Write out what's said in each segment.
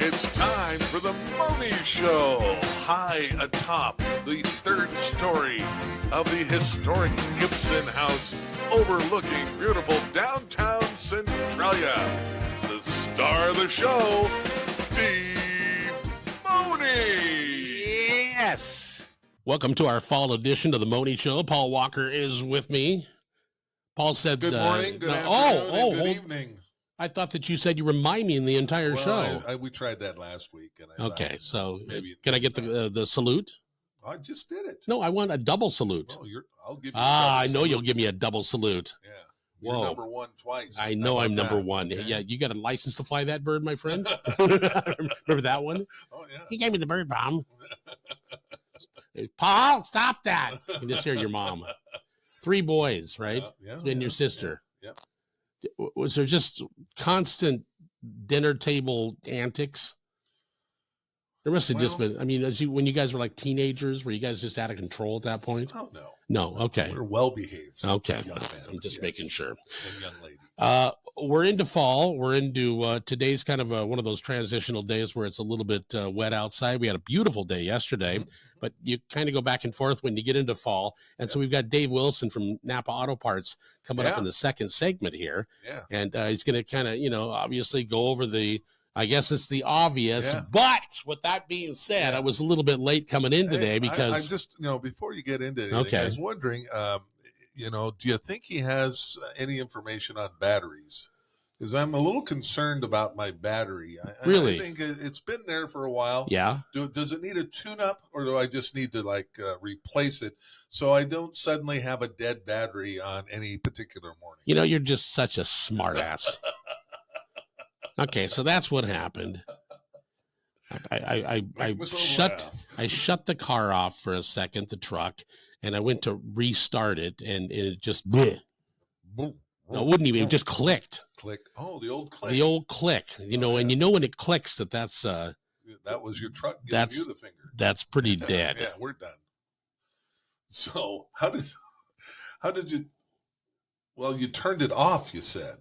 It's time for the Mohney Show. High atop the third story of the historic Gibson House overlooking beautiful downtown Centralia. The star of the show, Steve Mohney. Yes. Welcome to our fall edition of the Mohney Show. Paul Walker is with me. Paul said, good morning, good afternoon, and good evening. I thought that you said you remind me in the entire show. We tried that last week. And okay, so can I get the salute? I just did it. No, I want a double salute. Oh, I'll give you I know salute. You'll give me a double salute. Yeah. You're number one twice. I know I'm number one. Okay. Yeah, you got a license to fly that bird, my friend? Remember that one? Oh, yeah. He gave me the bird bomb. Paul, stop that. You can just hear your mom. 3 boys, right? And your sister. Yeah. Was there just constant dinner table antics? There must have just been. I mean, when you guys were like teenagers, were you guys just out of control at that point? Oh, no. No, okay. We're well behaved. Okay, I'm just making sure. And young lady. We're into fall. We're into today's kind of one of those transitional days where it's a little bit wet outside. We had a beautiful day yesterday, but you kind of go back and forth when you get into fall. And so we've got Dave Wilson from Napa Auto Parts coming up in the second segment here. Yeah. And he's going to kind of, obviously go over I guess it's the obvious, but with that being said, I was a little bit late coming in today because I just, before you get into anything, I was wondering, do you think he has any information on batteries? Because I'm a little concerned about my battery. Really? I think it's been there for a while. Yeah. Does it need a tune-up, or do I just need to replace it so I don't suddenly have a dead battery on any particular morning? You're just such a smart ass. Okay, so that's what happened. I shut the car off for a second, the truck, and I went to restart it, and it just bleh. No, it wouldn't even. It just clicked. Click. Oh, the old click. The old click. And when it clicks, that's that was your truck giving you the finger. That's pretty dead. Yeah, we're done. So how did you? Well, you turned it off. You said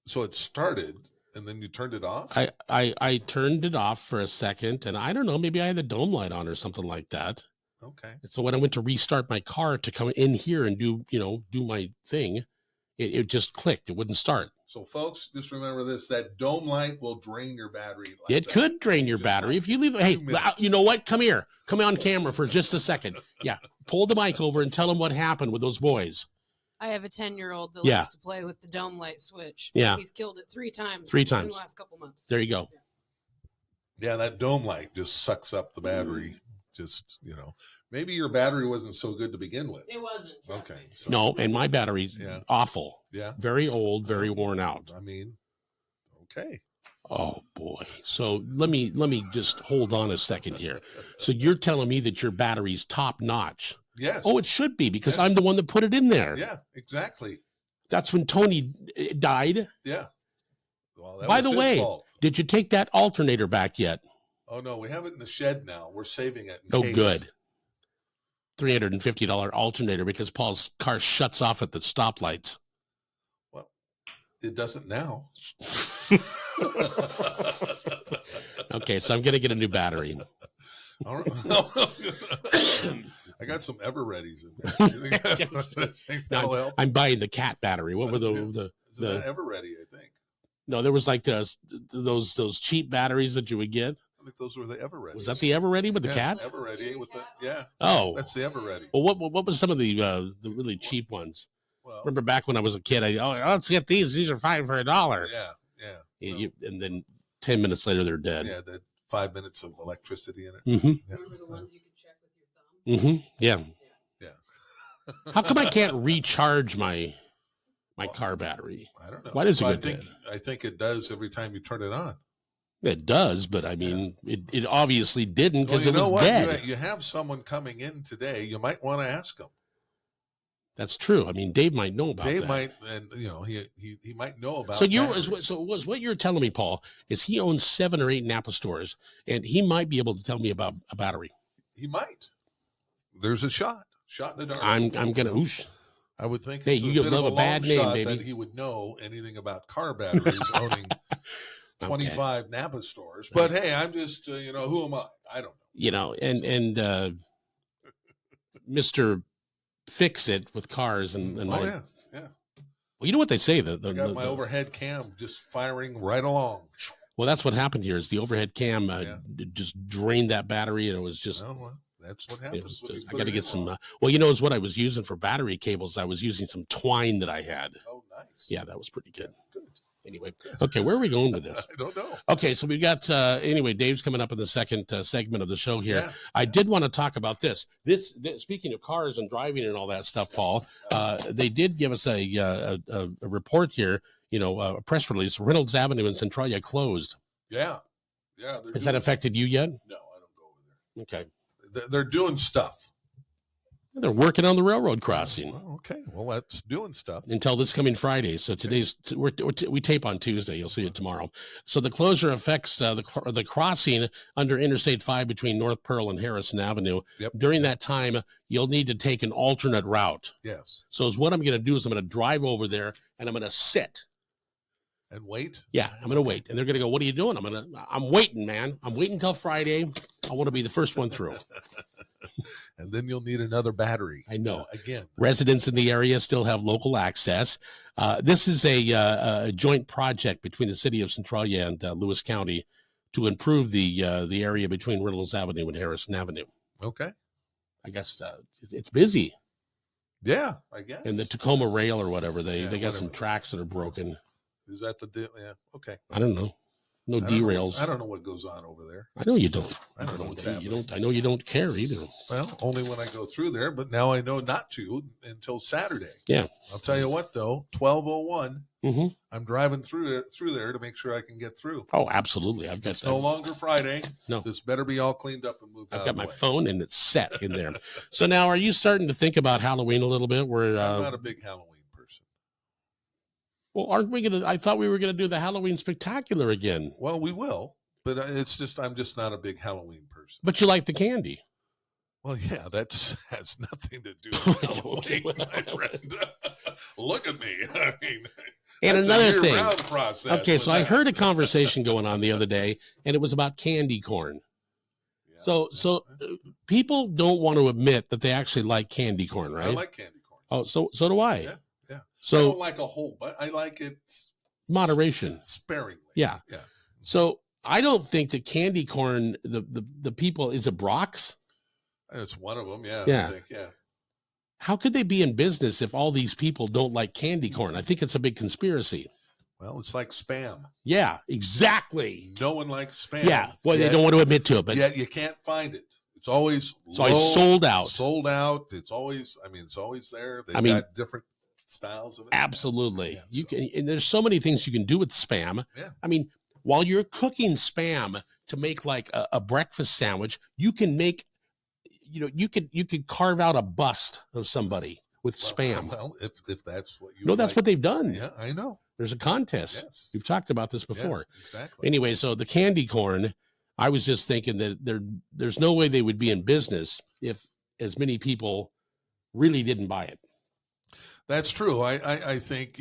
so. It started. And then you turned it off? I turned it off for a second, and I don't know, maybe I had the dome light on or something like that. Okay. So when I went to restart my car to come in here and do my thing, it just clicked. It wouldn't start. So folks, just remember this, that dome light will drain your battery. It could drain your battery if you leave it. Hey, you know what? Come here. Come on camera for just a second. Yeah. Pull the mic over and tell them what happened with those boys. I have a 10-year-old that likes to play with the dome light switch. Yeah. He's killed it 3 times. 3 times. In the last couple months. There you go. Yeah, that dome light just sucks up the battery. Just, maybe your battery wasn't so good to begin with. It wasn't. Okay. So. No, and my battery's awful. Yeah. Very old, very worn out. I mean, okay. Oh boy. So let me just hold on a second here. So you're telling me that your battery's top notch. Yes. Oh, it should be because I'm the one that put it in there. Yeah, exactly. That's when Tony died. Yeah. Well, by the way, did you take that alternator back yet? Oh, no, we have it in the shed now. We're saving it. Good. $350 alternator because Paul's car shuts off at the stoplights. Well, it doesn't now. Okay, so I'm going to get a new battery. All right. I got some Ever-Readies in there. No, I'm buying the cat battery. What were the Ever-Ready, I think. No, there was like those cheap batteries that you would get. I think those were the Ever-Ready. Was that the Ever-Ready with the cat? Ever-Ready with the Oh, that's the Ever-Ready. Well, what was some of the really cheap ones? Well, remember back when I was a kid, let's get these. These are $5 for $1. Yeah. And then 10 minutes later, they're dead. Yeah, that 5 minutes of electricity in it. Mm-hmm. Yeah. Remember the ones you could check with your thumb? Mm-hmm. Yeah. How come I can't recharge my car battery? I don't know. Why does it well, go dead? I think it does every time you turn it on. It does, but I mean, it obviously didn't because it was dead. You have someone coming in today. You might want to ask them. That's true. I mean, Dave might know about that. Dave might, and he might know about. So what you're telling me, Paul, is he owns 7 or 8 Napa stores, and he might be able to tell me about a battery. He might. There's a shot in the dark. I'm gonna. Oosh. I would think. Hey, you love a bad name, baby. That he would know anything about car batteries owning 25 Napa stores. But hey, I'm just, who am I? I don't know. And Mr. Fix It with cars and yeah. Well, you know what they say? I got my overhead cam just firing right along. Well, that's what happened here. Is the overhead cam just drained that battery, and it was just. Well, that's what happens. I got to get some. Is what I was using for battery cables. I was using some twine that I had. Oh, nice. Yeah, that was pretty good. Good. Anyway, okay, where are we going with this? I don't know. Okay, so we've got Dave's coming up in the second segment of the show here. Yeah. I did want to talk about this. Speaking of cars and driving and all that stuff, Paul, they did give us a report here. A press release. Reynolds Avenue in Centralia closed. Yeah. Has that affected you yet? No, I don't go over there. Okay. They're doing stuff. They're working on the railroad crossing. Oh, okay. Well, that's doing stuff. Until this coming Friday. So we tape on Tuesday. You'll see it tomorrow. So the closure affects the crossing under Interstate 5 between North Pearl and Harrison Avenue. Yep. During that time, you'll need to take an alternate route. Yes. So what I'm going to do is I'm going to drive over there and I'm going to sit. And wait? Yeah, I'm going to wait. And they're going to go, what are you doing? I'm waiting, man. I'm waiting until Friday. I want to be the first one through. And then you'll need another battery. I know. Again. Residents in the area still have local access. This is a joint project between the city of Centralia and Lewis County to improve the area between Reynolds Avenue and Harrison Avenue. Okay. I guess it's busy. Yeah, I guess. And the Tacoma Rail or whatever, they got some tracks that are broken. Is that the deal? Yeah. Okay. I don't know. No derails. I don't know what goes on over there. I know you don't. I don't know what's happening. I know you don't care either. Well, only when I go through there, but now I know not to until Saturday. Yeah. I'll tell you what, though, 12:01. Mm-hmm. I'm driving through there to make sure I can get through. Oh, absolutely. It's no longer Friday. No. This better be all cleaned up and moved out. I've got my phone and it's set in there. So now, are you starting to think about Halloween a little bit? I'm not a big Halloween person. Well, aren't we going to? I thought we were going to do the Halloween Spectacular again. Well, we will, but I'm just not a big Halloween person. But you like the candy. Well, yeah, that has nothing to do with Halloween, my friend. Look at me. I mean, and another thing. Process okay, so I heard a conversation going on the other day, and it was about candy corn. Yeah. So people don't want to admit that they actually like candy corn, right? I like candy corn. Oh, so do I. Yeah. So I don't like a whole, but I like it moderation, sparingly. Yeah. So I don't think that candy corn. The people, is it Brock's? It's one of them. Yeah. Yeah. I think, yeah. How could they be in business if all these people don't like candy corn? I think it's a big conspiracy. Well, it's like Spam. Yeah, exactly. No one likes Spam. Yeah, boy, they don't want to admit to it, but yet you can't find it. It's always sold out. Sold out. It's always there. They've got different styles of it. Absolutely. Yeah, you can, and there's so many things you can do with Spam. Yeah. I mean, while you're cooking Spam to make like a breakfast sandwich, you can make, you could carve out a bust of somebody with Spam. Well, if that's what you know, that's what they've done. Yeah, I know. There's a contest. Yes. We've talked about this before. Yeah, exactly. Anyway, so the candy corn, I was just thinking that there's no way they would be in business if as many people really didn't buy it. That's true. I think,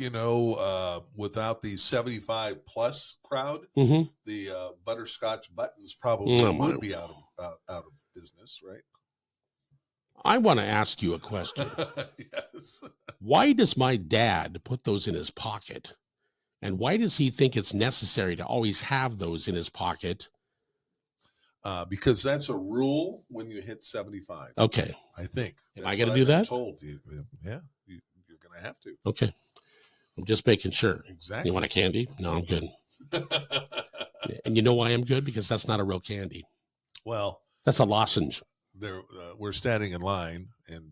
without the 75 plus crowd, the butterscotch buttons probably would be out of business, right? I want to ask you a question. Yes. Why does my dad put those in his pocket? And why does he think it's necessary to always have those in his pocket? Because that's a rule when you hit 75. Okay. I think. Am I going to do that? Told you. Yeah. You're going to have to. Okay. I'm just making sure. Exactly. You want a candy? No, I'm good. And you know why I'm good? Because that's not a real candy. Well, that's a lozenge. We're standing in line, and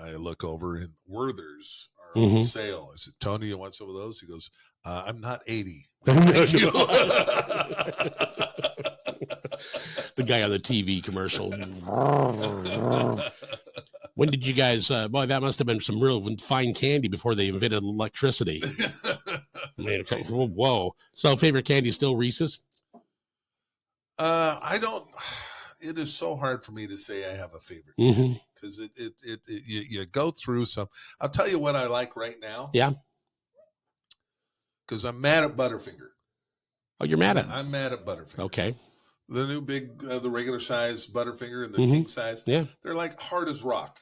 I look over, and Werther's are on sale. I said, Tony, you want some of those? He goes, I'm not 80. The guy on the TV commercial. When did you guys, boy, that must have been some real fine candy before they invented electricity. Whoa. So favorite candy still Reese's? I don't. It is so hard for me to say I have a favorite because you go through some. I'll tell you what I like right now. Yeah. Because I'm mad at Butterfinger. Oh, you're mad at I'm mad at Butterfinger. Okay. The new big, the regular size Butterfinger and the Mhm. king size. Yeah. They're like hard as rock.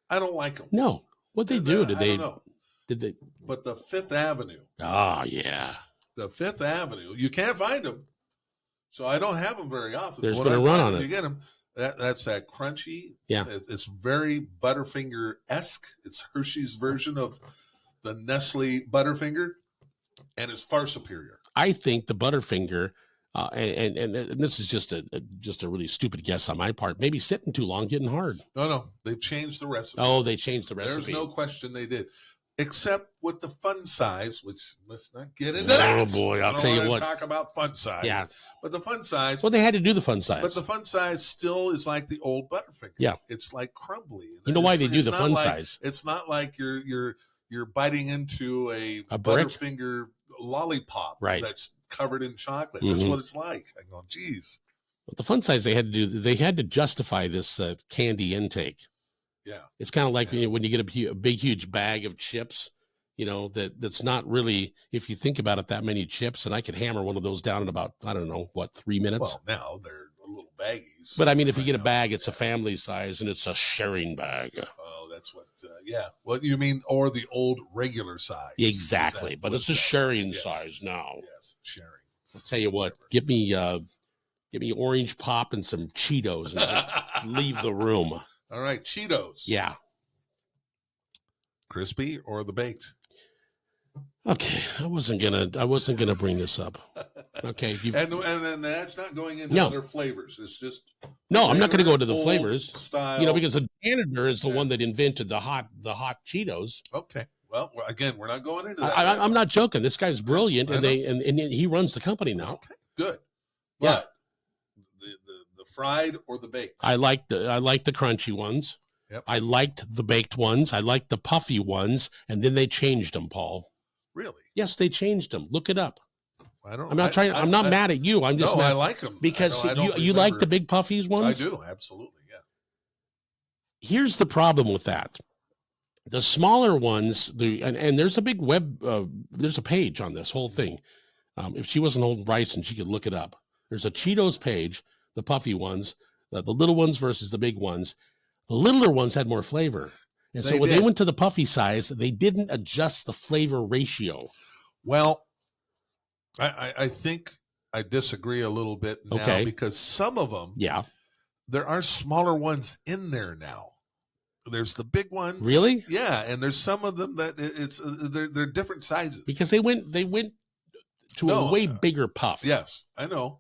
I don't like them. No. What they do? I don't know. Did they? But the Fifth Avenue. Oh, yeah. The Fifth Avenue. You can't find them. So I don't have them very often. There's When been a I run find on them, it. You get them. That's that crunchy. Yeah. It's very Butterfinger-esque. It's Hershey's version of the Nestle Butterfinger, and it's far superior. I think the Butterfinger, and this is just a really stupid guess on my part, maybe sitting too long, getting hard. No, they've changed the recipe. Oh, they changed the recipe. There's no question they did, except with the fun size, which let's not get into that. Oh boy, I'll tell you what. Talk about fun size. Yeah, but the fun size. Well, they had to do the fun size. But the fun size still is like the old Butterfinger. Yeah, it's like crumbly. You know why they do the fun size? It's not like you're biting into a brick? Butterfinger lollipop, right? That's covered in chocolate. That's what it's like. I go, geez. But the fun size they had to do. They had to justify this candy intake. Yeah, it's kind of like when you get a big huge bag of chips. That's not really, if you think about it, that many chips, and I could hammer one of those down in about, I don't know, 3 minutes? Well, now they're little baggies. But I mean, if you get a bag, it's a family size, and it's a sharing bag. Oh, that's what, What you mean, or the old regular size. Exactly, but it's a sharing size now. Yes, sharing. I'll tell you what, give me orange pop and some Cheetos and just leave the room. All right, Cheetos. Yeah. Crispy or the baked? Okay, I wasn't gonna bring this up. Okay, and that's not going into other flavors. It's just I'm not going to go into the flavors style. Because the janitor is the one that invented the hot Cheetos. Okay, well, again, we're not going into that. I'm not joking. This guy's brilliant, and he runs the company now. Okay, good. But the fried or the baked? I like the crunchy ones. Yep. I liked the baked ones. I liked the puffy ones, and then they changed them, Paul. Really? Yes, they changed them. Look it up. I'm not mad at you. I'm just I like them because you like the big puffies ones. I do, absolutely. Yeah. Here's the problem with that: the smaller ones, and there's a big there's a page on this whole thing. If she wasn't holding Bryson, she could look it up. There's a Cheetos page, the puffy ones, the little ones versus the big ones. The littler ones had more flavor. And so when they went to the puffy size, they didn't adjust the flavor ratio. Well, I think I disagree a little bit now because some of them, there are smaller ones in there now. There's the big ones. Really? Yeah, and there's some of them that they're different sizes. Because they went to a way bigger puff. Yes, I know.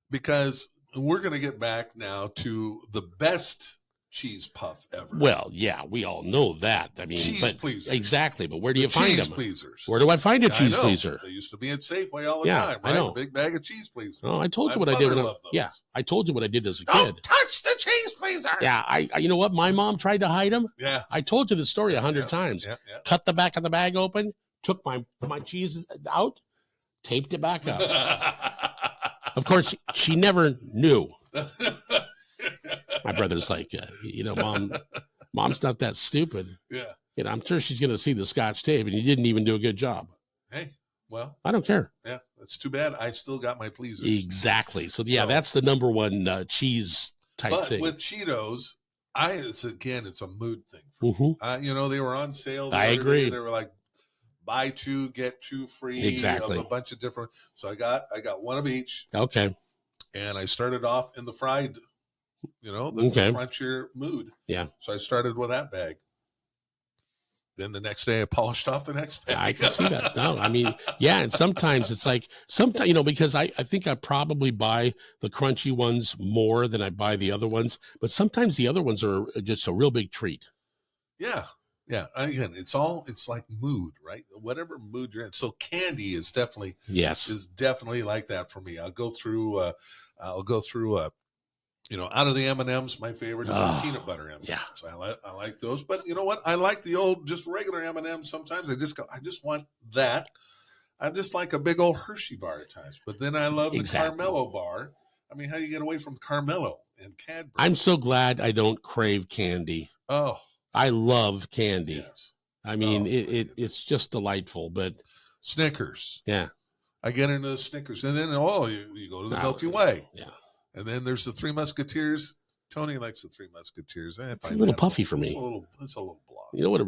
Because we're going to get back now to the best cheese puff ever. Well, yeah, we all know that. I mean, cheese pleasers. Exactly, but where do you find them? Cheese pleasers. Where do I find a cheese pleaser? They used to be at Safeway all the time, right? I know. A big bag of cheese pleasers. Oh, I told you what I did. I told you what I did as a kid. Don't touch the cheese pleaser. Yeah, I you know what? My mom tried to hide them. Yeah. I told you the story 100 times. Yeah. Cut the back of the bag open, took my cheese out, taped it back up. Of course, she never knew. My brother's like, mom's not that stupid. Yeah. I'm sure she's going to see the Scotch tape, and you didn't even do a good job. Hey, well, I don't care. Yeah, that's too bad. I still got my pleasers. Exactly. So that's the number one cheese type thing. But with Cheetos, it's a mood thing. For me. They were on sale. I agree. They were like buy two get two free. Exactly. Of a bunch of different. So I got one of each. Okay. And I started off in the fried. The crunchier mood. Yeah. So I started with that bag. Then the next day I polished off the next bag. I can see that. No, I mean, yeah. And sometimes it's like, because I think I probably buy the crunchy ones more than I buy the other ones. But sometimes the other ones are just a real big treat. Yeah. Yeah. Again, it's like mood, right? Whatever mood you're in. So candy is definitely like that for me. I'll go through out of the M&Ms, my favorite is the peanut butter M&Ms. Yeah. So I like those. But you know what? I like the old, just regular M&Ms. Sometimes I just want that. I just like a big old Hershey bar at times. But then I love the Carmelo bar. I mean, how do you get away from Carmelo and Cadbury? I'm so glad I don't crave candy. Oh. I love candy. Yes. I mean, it's just delightful. But Snickers. Yeah. I get into the Snickers, and then you go to the Milky Way. Yeah. And then there's the Three Musketeers. Tony likes the Three Musketeers. It's a little puffy for me. It's a little blonde. You know what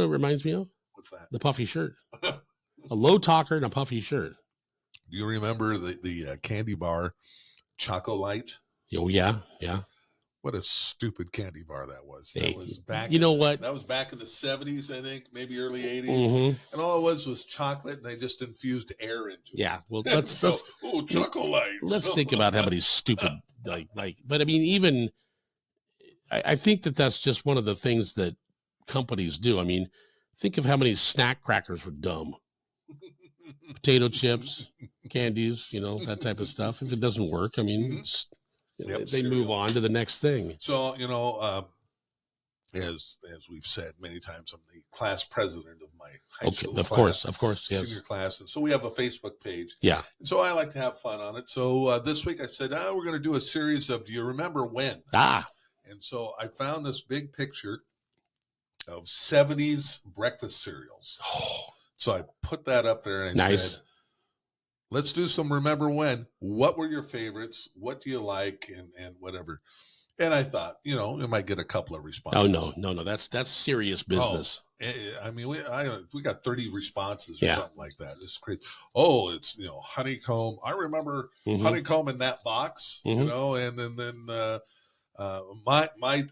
it reminds me of? What's that? The puffy shirt. A low talker and a puffy shirt. Do you remember the candy bar Chocolite? Oh, yeah. What a stupid candy bar that was. Hey, that was back. You know what? That was back in the 70s, I think, maybe early 80s. Mm-hmm. And all it was chocolate, and they just infused air into it. Yeah. Well, Chocolite. Let's think about how many stupid but I mean, even I think that's just one of the things that companies do. I mean, think of how many snack crackers were dumb. Potato chips, candies, that type of stuff. If it doesn't work, I mean, they move on to the next thing. So, as we've said many times, I'm the class president of my high school class. Of course, yes. Senior class. And so we have a Facebook page. Yeah. And so I like to have fun on it. So this week I said, we're going to do a series of Do You Remember When? And so I found this big picture of 70s breakfast cereals. So I put that up there and I said, let's do some Remember When. What were your favorites? What do you like? And whatever. And I thought, it might get a couple of responses. Oh, no. That's serious business. I mean, we got 30 responses or something like that. It's crazy. Oh, it's, honeycomb. I remember honeycomb in that box, and then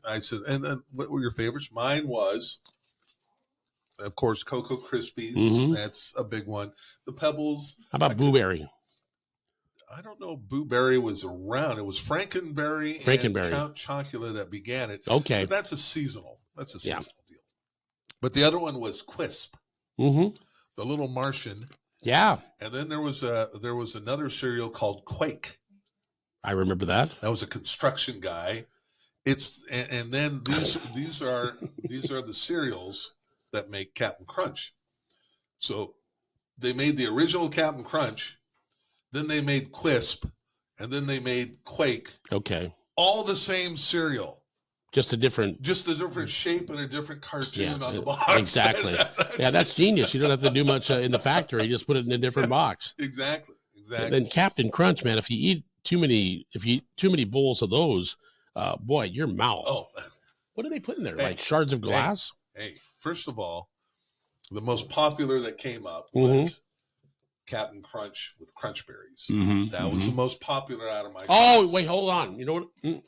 I said, and then what were your favorites? Mine was, of course, Cocoa Krispies. That's a big one. The Pebbles. How about Blueberry? I don't know. Blueberry was around. It was Frankenberry and Count Chocula that began it. Okay. But that's a seasonal deal. But the other one was Quisp. The little Martian. Yeah. And then there was another cereal called Quake. I remember that. That was a construction guy. And then these are the cereals that make Captain Crunch. So they made the original Captain Crunch, then they made Quisp, and then they made Quake. Okay. All the same cereal. Just a different shape and a different cartoon on the box. Exactly. That's genius. You don't have to do much in the factory. You just put it in a different box. Exactly. And then Captain Crunch, man, if you eat too many bowls of those, boy, your mouth. Oh. What do they put in there? Like shards of glass? Hey, first of all, the most popular that came up was Captain Crunch with Crunch Berries. That was the most popular out of my class. Wait, hold on. You know what?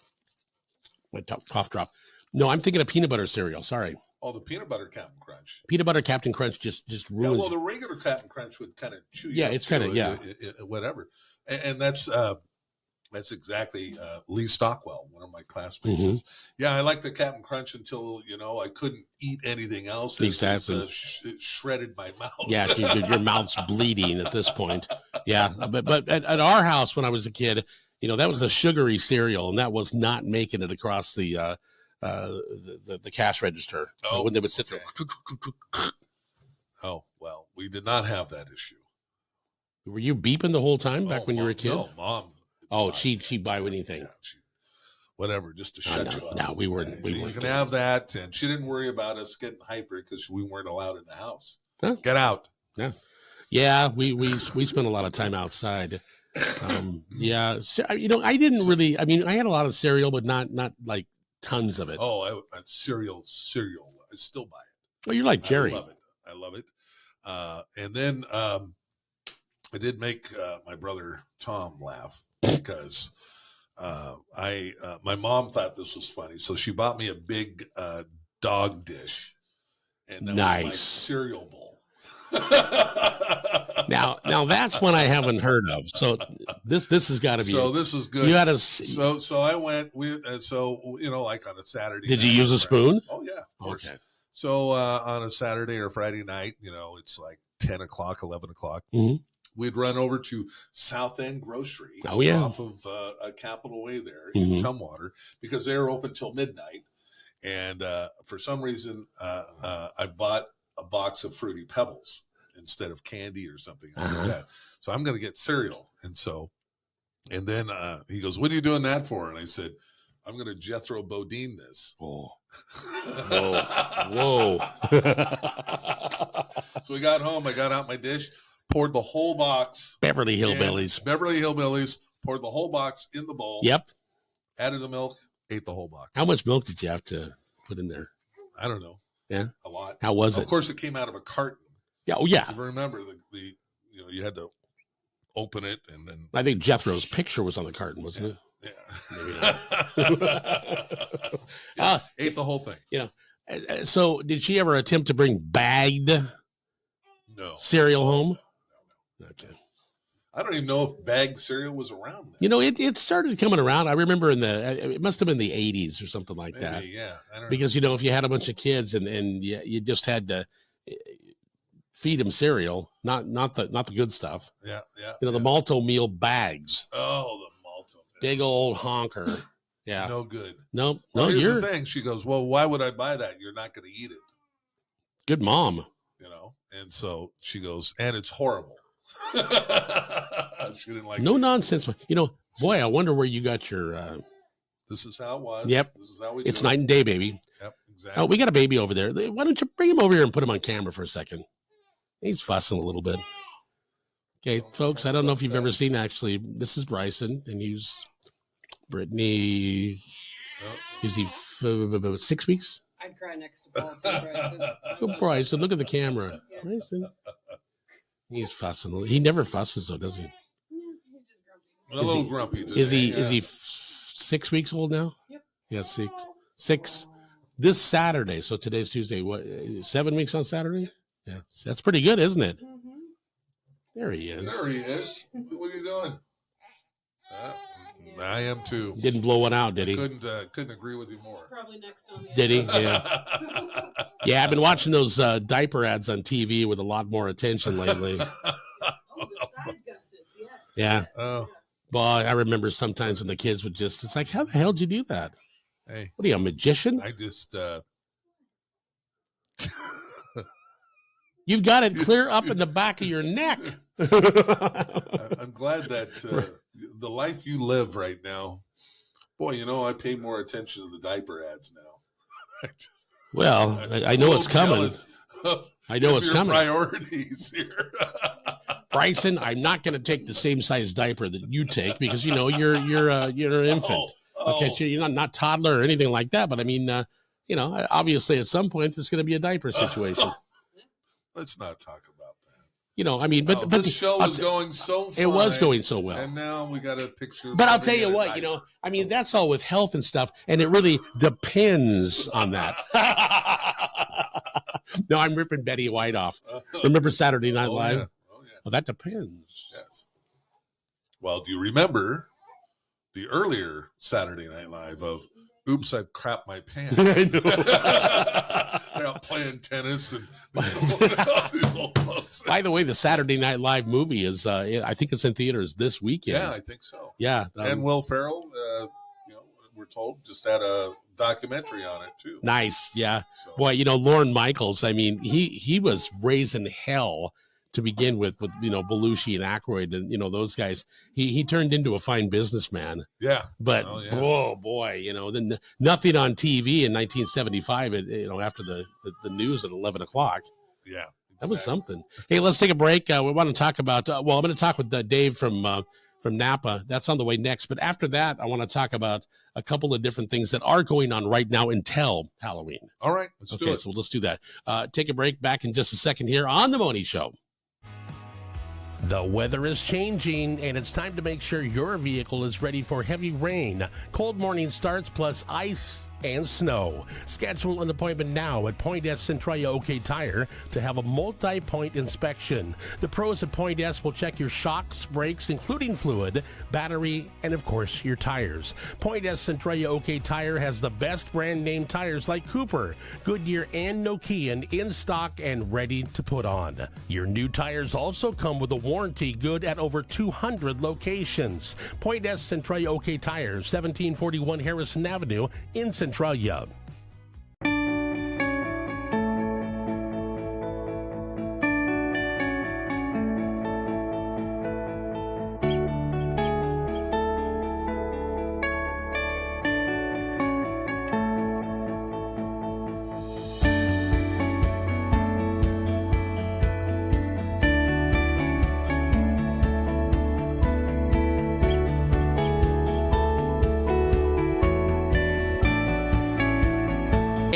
My cough drop. No, I'm thinking of peanut butter cereal. Sorry. Oh, the peanut butter Captain Crunch. Peanut butter Captain Crunch just ruins. Yeah, well, the regular Captain Crunch would kind of chew you. Yeah, it's kind of whatever. And that's exactly Lee Stockwell, one of my classmates. Says, I like the Captain Crunch until I couldn't eat anything else. Exactly. It shredded my mouth. Yeah, your mouth's bleeding at this point. Yeah, but at our house when I was a kid, that was a sugary cereal, and that was not making it across the cash register when they would sit there. Oh, well, we did not have that issue. Were you beeping the whole time back when you were a kid? No, Mom. Oh, she'd buy anything. Yeah, whatever, just to shut you up. No, we weren't. You can have that, and she didn't worry about us getting hyper because we weren't allowed in the house. Huh? Get out. Yeah. We spent a lot of time outside. So, I didn't really. I mean, I had a lot of cereal, but not like tons of it. Oh, cereal. I still buy it. Oh, you're like Jerry. I love it. And then I did make my brother Tom laugh because my mom thought this was funny, so she bought me a big dog dish, and that was my cereal bowl. Now that's one I haven't heard of. So this has got to be. So this was good. You had a. So I went. Like on a Saturday. Did you use a spoon? Oh yeah. Of course. Okay. So on a Saturday or Friday night, it's like 10 o'clock, 11 o'clock. We'd run over to South End Grocery off of Capitol Way there in Tumwater because they were open till midnight. And for some reason, I bought a box of Fruity Pebbles instead of candy or something like that. So I'm going to get cereal. And then he goes, "What are you doing that for?" And I said, "I'm going to Jethro Bodine this." Oh. Whoa. So we got home. I got out my dish. poured the whole box. Beverly Hillbillies. Poured the whole box in the bowl. Yep. Added the milk, ate the whole box. How much milk did you have to put in there? I don't know. Yeah. A lot. How was it? Of course, it came out of a carton. Yeah. Oh, yeah. If you remember, you had to open it and then. I think Jethro's picture was on the carton, wasn't it? Yeah. Maybe ate the whole thing. So did she ever attempt to bring bagged cereal home? No. Okay. I don't even know if bagged cereal was around then. It started coming around. I remember it must have been the 80s or something like that. Yeah. I don't know. Because, if you had a bunch of kids and you just had to feed them cereal, not the good stuff. Yeah. The Malto meal bags. Oh, the Malto. Big old honker. Yeah. No good. No. Well, here's the thing. She goes, well, why would I buy that? You're not going to eat it. Good mom. And so she goes, and it's horrible. She didn't like no it. Nonsense. Boy, I wonder where you got your. This is how it was. Yep. This is how we. It's night and day, baby. Yep. Exactly. Oh, we got a baby over there. Why don't you bring him over here and put him on camera for a second? He's fussing a little bit. Okay, folks. I don't know if you've ever seen. Actually, this is Bryson, and he's Brittany. Is he 6 weeks? I'd cry next to Paul too, Bryson. Go, Bryson. Look at the camera. Yeah. Bryson. He's fussing. He never fusses, though, does he? A little grumpy today. Is he 6 weeks old now? Yep. Yeah, 6. This Saturday. So today's Tuesday. What? 7 weeks on Saturday? Yeah, that's pretty good, isn't it? Mm-hmm. There he is. There he is. What are you doing? I am too. Didn't blow one out, did he? Couldn't agree with you more. Probably next on the Did he? Yeah. Yeah, I've been watching those diaper ads on TV with a lot more attention lately. Oh, the side gussets, Yeah. Oh, Boy, I remember sometimes when the kids would it's like, how the hell did you do that? hey. What are you, a magician? I just. You've got it clear up in the back of your neck. I'm glad that the life you live right now, boy, I pay more attention to the diaper ads now. Well, I know it's coming. I know it's coming. Priorities here. Bryson, I'm not going to take the same size diaper that you take because you're an infant. Okay, so you're not toddler or anything like that. But I mean, obviously at some point there's going to be a diaper situation. Let's not talk about that. But this show was going so fine. It was going so well. And now we got a picture. But I'll tell you what, that's all with health and stuff. And it really depends on that. No, I'm ripping Betty White off. Remember Saturday Night Live? Yeah. Oh, yeah. Well, that depends. Yes. Well, do you remember the earlier Saturday Night Live of oops, I crapped my pants. I know. They're out playing tennis and these old folks. By the way, the Saturday Night Live movie is, I think it's in theaters this weekend. Yeah, I think so. Yeah. And Will Ferrell, we're told, just had a documentary on it, too. Nice. Yeah. So. Boy, Lorne Michaels, I mean, he was raising hell to begin with Belushi and Aykroyd and, those guys. He turned into a fine businessman. Yeah. But, oh, boy, then nothing on TV in 1975, after the news at 11 o'clock. Yeah. Exactly. That was something. Hey, let's take a break. We want to talk about, I'm going to talk with Dave from Napa. That's on the way next. But after that, I want to talk about a couple of different things that are going on right now until Halloween. All right. Let's do it. Okay, so let's do that. Take a break. Back in just a second here on The Mohney Show. The weather is changing, and it's time to make sure your vehicle is ready for heavy rain, cold morning starts, plus ice and snow. Schedule an appointment now at Point S Centralia OK Tire to have a multi-point inspection. The pros at Point S will check your shocks, brakes, including fluid, battery, and of course your tires. Point S Centralia OK Tire has the best brand name tires like Cooper, Goodyear, and Nokian in stock and ready to put on. Your new tires also come with a warranty good at over 200 locations. Point S Centralia OK Tire, 1741 Harrison Avenue in Centralia.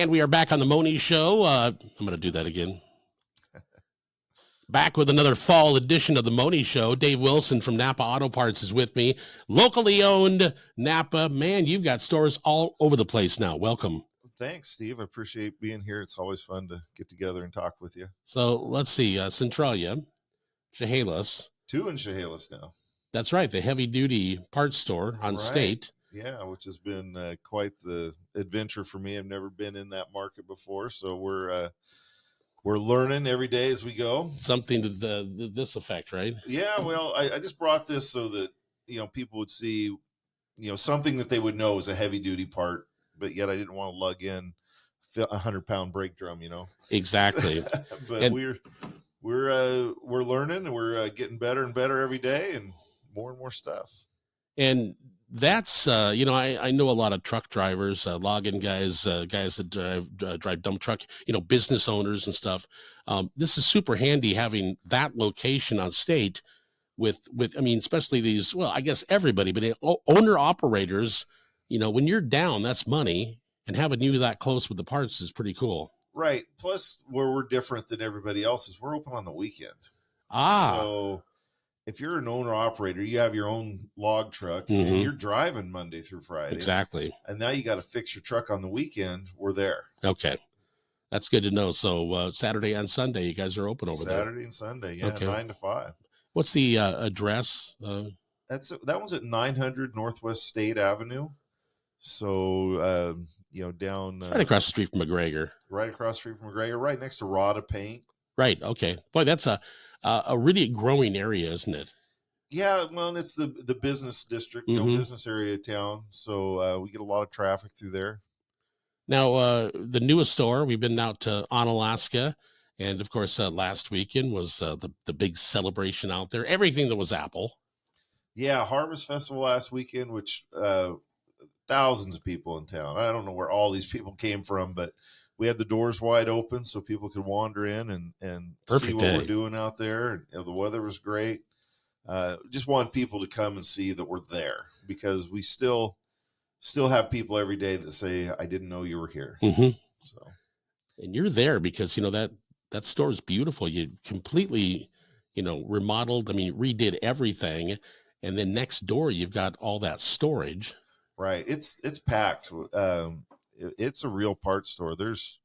And we are back on the Mohney Show. I'm going to do that again. Back with another fall edition of the Mohney Show. Dave Wilson from Napa Auto Parts is with me. Locally owned Napa. Man, you've got stores all over the place now. Welcome. Thanks, Steve. I appreciate being here. It's always fun to get together and talk with you. So let's see. Centralia, Chehalis. 2 in Chehalis now. That's right. The heavy-duty parts store on State. Yeah, which has been quite the adventure for me. I've never been in that market before, so we're learning every day as we go. Something to this effect, right? Yeah, well, I just brought this so that, people would see, something that they would know is a heavy duty part, but yet I didn't want to lug in a 100-pound brake drum, Exactly. But we're learning and we're getting better and better every day and more stuff. And that's, I know a lot of truck drivers, logging guys, guys that drive dump truck, business owners and stuff. This is super handy having that location on State with, especially these, well, I guess everybody, but owner operators, when you're down, that's money, and having you that close with the parts is pretty cool. Right. Plus, where we're different than everybody else is we're open on the weekend. So if you're an owner operator, you have your own log truck and you're driving Monday through Friday. Exactly. And now you got to fix your truck on the weekend. We're there. Okay. That's good to know. So Saturday and Sunday, you guys are open over there. Saturday and Sunday. Yeah. Okay. 9 to 5. What's the address? That was at 900 Northwest State Avenue. So, down right across the street from McGregor. Right across the street from McGregor, right next to Rada Paint. Right. Okay. Boy, that's a really growing area, isn't it? Yeah. Well, it's the business district, business area of town. So we get a lot of traffic through there. Now, the newest store, we've been out to Onalaska. And of course, last weekend was the big celebration out there. Everything that was Apple. Yeah. Harvest Festival last weekend, which thousands of people in town. I don't know where all these people came from, but we had the doors wide open so people could wander in and see what we're doing out there. And, the weather was great. Just want people to come and see that we're there, because we still have people every day that say, I didn't know you were here. So, and you're there because, that store is beautiful. You completely, remodeled, redid everything. And then next door, you've got all that storage. Right. It's packed. It's a real parts store. There's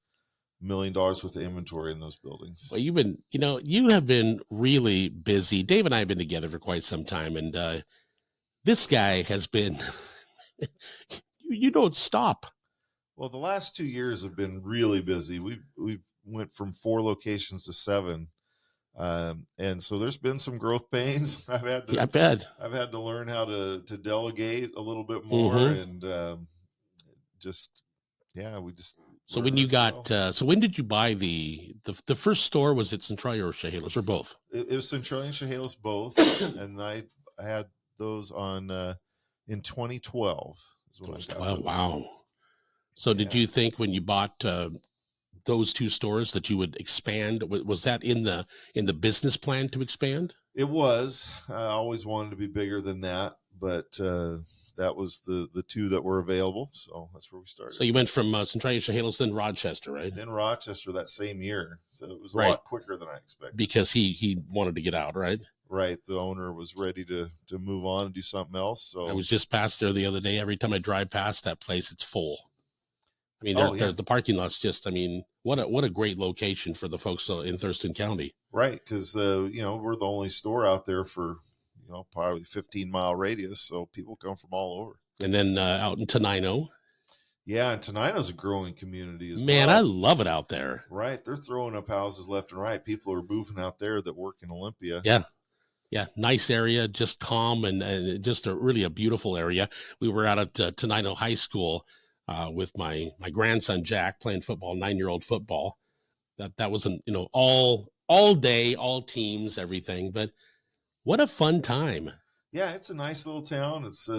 $1 million worth of inventory in those buildings. Well, you have been really busy. Dave and I have been together for quite some time, and this guy has been, you don't stop. Well, the last 2 years have been really busy. We've went from 4 locations to 7. And so there's been some growth pains. I've had to learn how to delegate a little bit more and so when you got so when did you buy the first store? Was it Centralia or Chehalis or both? It was Centralia and Chehalis both. And I had those on in 2012 is when I got those. Wow. So did you think when you bought those 2 stores that you would expand? Was that in the business plan to expand? It was. I always wanted to be bigger than that, but that was the 2 that were available. So that's where we started. So you went from Centralia, Chehalis, then Rochester, right? Then Rochester that same year. So it was a lot quicker than I expected. Because he wanted to get out, right? Right. The owner was ready to move on and do something else. So I was just past there the other day. Every time I drive past that place, it's full. The parking lot's just, what a great location for the folks in Thurston County. Right. Because, we're the only store out there for, probably 15-mile radius. So people come from all over. And then out in Tenino. Yeah. And Tenino's a growing community as well. Man, I love it out there. Right. They're throwing up houses left and right. People are moving out there that work in Olympia. Yeah. Yeah. Nice area, just calm and just really a beautiful area. We were out at Tenino High School with my grandson Jack playing football, 9-year-old football. That wasn't all day, all teams, everything. But what a fun time! Yeah, it's a nice little town. It's got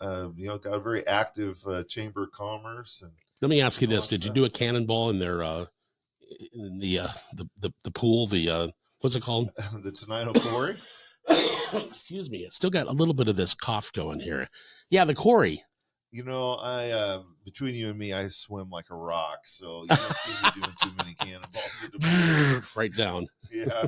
a very active chamber of commerce. And let me ask you this: did you do a cannonball in their in the pool? What's it called? The Tenino Quarry. Excuse me. I still got a little bit of this cough going here. Yeah, the quarry. I between you and me, I swim like a rock, so you don't see me doing too many cannonballs at the pool. Right down. Yeah,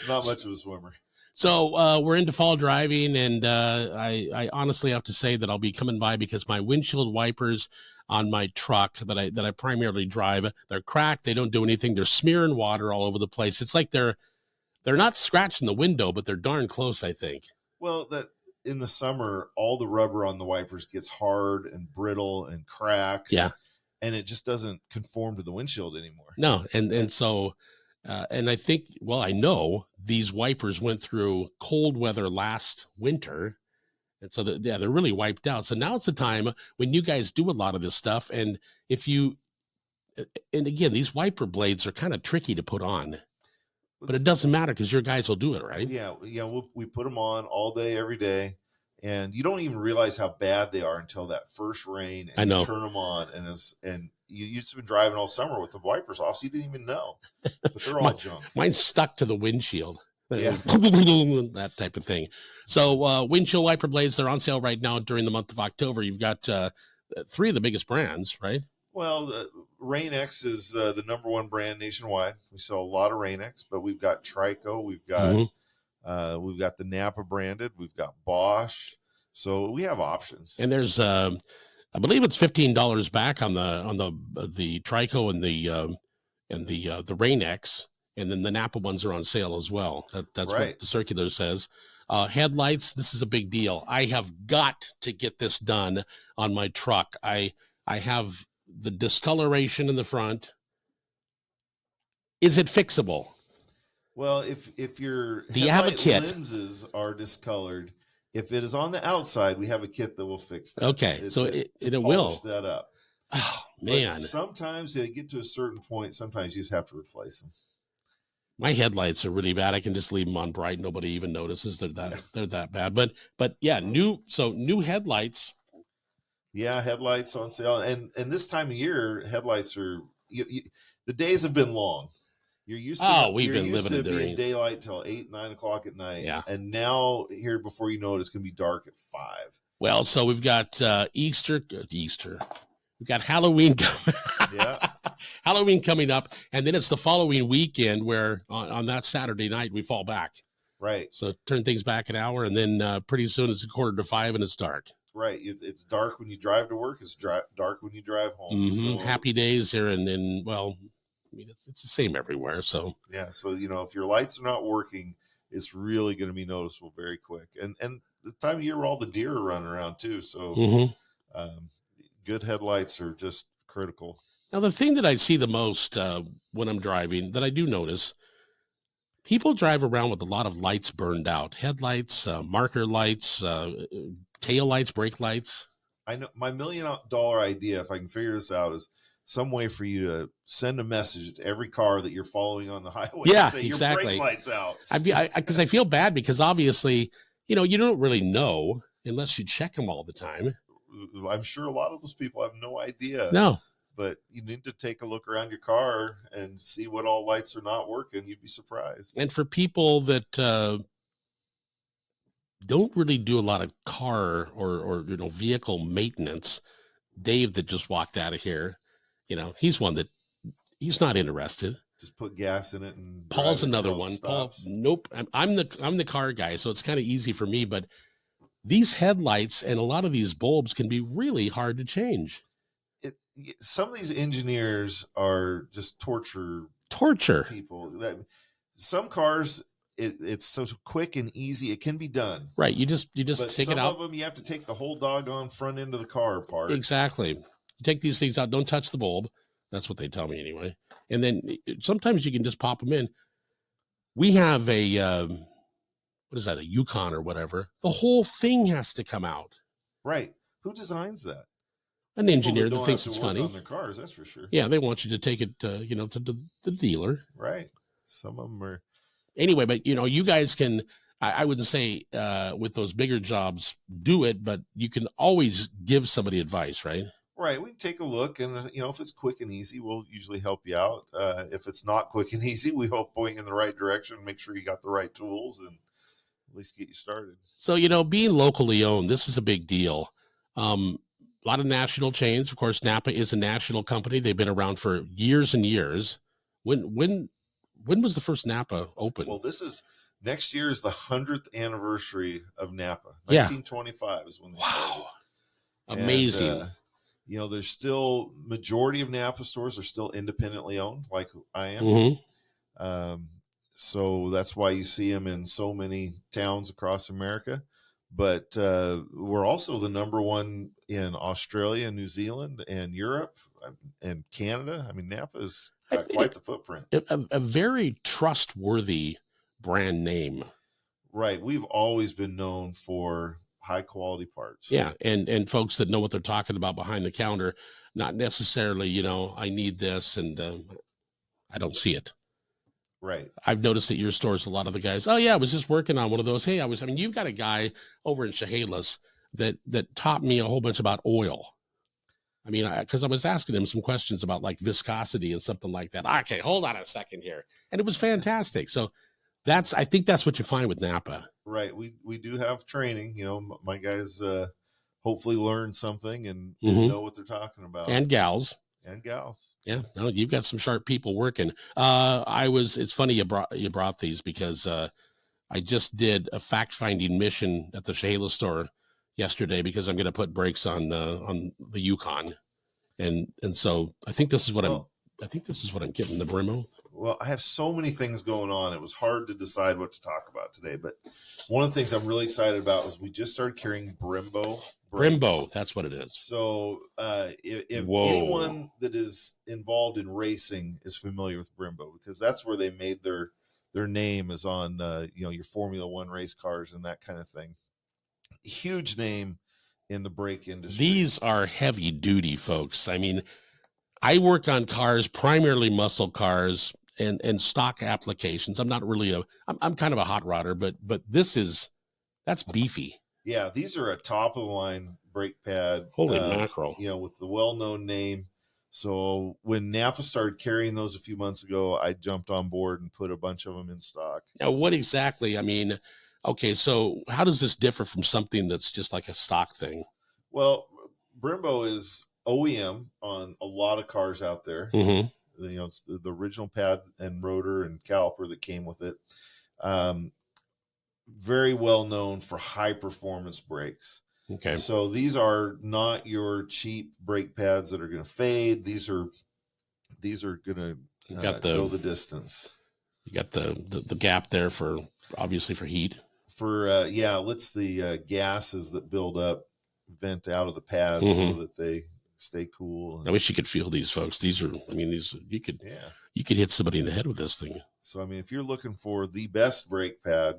not much of a swimmer. So we're into fall driving, and I honestly have to say that I'll be coming by because my windshield wipers on my truck that I primarily drive, they're cracked. They don't do anything. They're smearing water all over the place. It's like they're not scratching the window, but they're darn close, I think. Well, that in the summer, all the rubber on the wipers gets hard and brittle and cracks. Yeah. And it just doesn't conform to the windshield anymore. No. And so, and I think, well, I know these wipers went through cold weather last winter. And so, they're really wiped out. So now it's the time when you guys do a lot of this stuff. And and again, these wiper blades are kind of tricky to put on. But it doesn't matter because your guys will do it, right? Yeah. We put them on all day, every day, and you don't even realize how bad they are until that first rain. And I know. You turn them on, and you used to be driving all summer with the wipers off, so you didn't even know. But they're all junk. Mine's stuck to the windshield. Yeah. That type of thing. So windshield wiper blades, they're on sale right now during the month of October. You've got 3 of the biggest brands, right? Well, Rain-X is the number one brand nationwide. We sell a lot of Rain-X, but we've got Trico, we've got the Napa branded, we've got Bosch, so we have options. And there's, I believe it's $15 back on the Trico and the Rain-X, and then the Napa ones are on sale as well. That's right. What the circular says. Headlights, this is a big deal. I have got to get this done on my truck. I have the discoloration in the front. Is it fixable? Well, if your do you have a kit? Lenses are discolored, if it is on the outside, we have a kit that will fix that. Okay, it will that up. Oh man! But sometimes they get to a certain point. Sometimes you just have to replace them. My headlights are really bad. I can just leave them on bright. Nobody even notices they're that bad. But yeah, new headlights. Yeah, headlights on sale, and this time of year, headlights are. The days have been long. You're used to. We've been living in being daylight till 8, 9 o'clock at night. Yeah, and now here before you know it, it's going to be dark at 5. Well, so we've got Easter. We've got Halloween. Yeah, Halloween coming up, and then it's the following weekend where on that Saturday night we fall back. Right. So turn things back an hour, and then pretty soon it's 4:45 and it's dark. Right. It's dark when you drive to work. It's dark when you drive home. Mm-hmm. So, happy days here, and well, I mean it's the same everywhere. So yeah. So if your lights are not working, it's really going to be noticeable very quick. And the time of year where all the deer are running around too. So good headlights are just critical. Now the thing that I see the most when I'm driving that I do notice, people drive around with a lot of lights burned out, headlights, marker lights, tail lights, brake lights. I know my $1 million idea, if I can figure this out, is some way for you to send a message to every car that you're following on the highway. Yeah, say, exactly. Your brake lights out. Because I feel bad because obviously, you don't really know unless you check them all the time. I'm sure a lot of those people have no idea. No. But you need to take a look around your car and see what all lights are not working. You'd be surprised. And for people that don't really do a lot of car or vehicle maintenance, Dave that just walked out of here, he's one that he's not interested. Just put gas in it. And Paul's another one. Paul, nope. I'm the car guy, so it's kind of easy for me. But these headlights and a lot of these bulbs can be really hard to change. Some of these engineers are just torture people. Some cars, it's so quick and easy. It can be done. Right. You just take it out. Some of them, you have to take the whole doggone front end of the car apart. Exactly. You take these things out. Don't touch the bulb. That's what they tell me anyway. And then sometimes you can just pop them in. We have a, what is that? A Yukon or whatever. The whole thing has to come out. Right. Who designs that? An engineer that thinks it's funny. On their cars, that's for sure. Yeah, they want you to take it, to the dealer. Right. Some of them are. Anyway, but you guys can. I wouldn't say with those bigger jobs do it, but you can always give somebody advice, right? Right. We can take a look, and if it's quick and easy, we'll usually help you out. If it's not quick and easy, we help point you in the right direction, make sure you got the right tools, and at least get you started. So being locally owned, this is a big deal. A lot of national chains. Of course, Napa is a national company. They've been around for years and years. When was the first Napa open? Well, next year is the 100th anniversary of Napa. Yeah. 1925 is when they started. Amazing. And, there's still majority of Napa stores are still independently owned, like I am. Mm-hmm. So that's why you see them in so many towns across America. But we're also the number one in Australia, New Zealand, and Europe, and Canada. I mean, Napa's got quite the footprint. A very trustworthy brand name. Right. We've always been known for high quality parts. Yeah. And folks that know what they're talking about behind the counter, not necessarily, I need this and I don't see it. Right. I've noticed at your stores, a lot of the guys, oh yeah, I was just working on one of those. Hey, you've got a guy over in Chehalis that taught me a whole bunch about oil. I mean, because I was asking him some questions about like viscosity and something like that. Okay, hold on a second here. And it was fantastic. So I think that's what you find with Napa. Right. We do have training, my guys hopefully learn something and Mm-hmm. know what they're talking about. And gals. Yeah, no, you've got some sharp people working. It's funny you brought these because I just did a fact-finding mission at the Chehalis store yesterday because I'm going to put brakes on the Yukon, and so I think this is what I'm getting, the Brimo. Well, I have so many things going on. It was hard to decide what to talk about today, but one of the things I'm really excited about is we just started carrying Brembo brakes. Brembo, that's what it is. So if anyone that is involved in racing is familiar with Brembo, because that's where they made their name is on your Formula One race cars and that kind of thing. Huge name in the brake industry. These are heavy duty, folks. I mean, I work on cars, primarily muscle cars and stock applications. I'm not really I'm kind of a hot rodder, but that's beefy. Yeah, these are a top of the line brake pad. Holy mackerel. With the well-known name. So when Napa started carrying those a few months ago, I jumped on board and put a bunch of them in stock. Now, what exactly? I mean, okay, so how does this differ from something that's just like a stock thing? Well, Brembo is OEM on a lot of cars out there. Mm-hmm. It's the original pad and rotor and caliper that came with it. Very well known for high performance brakes. Okay. So these are not your cheap brake pads that are going to fade. These are going to go the distance. You got the gap there for obviously for heat. Lets the gases that build up vent out of the pads Mm-hmm. so that they stay cool. I wish you could feel these folks. These you could hit somebody in the head with this thing. So I mean, if you're looking for the best brake pad,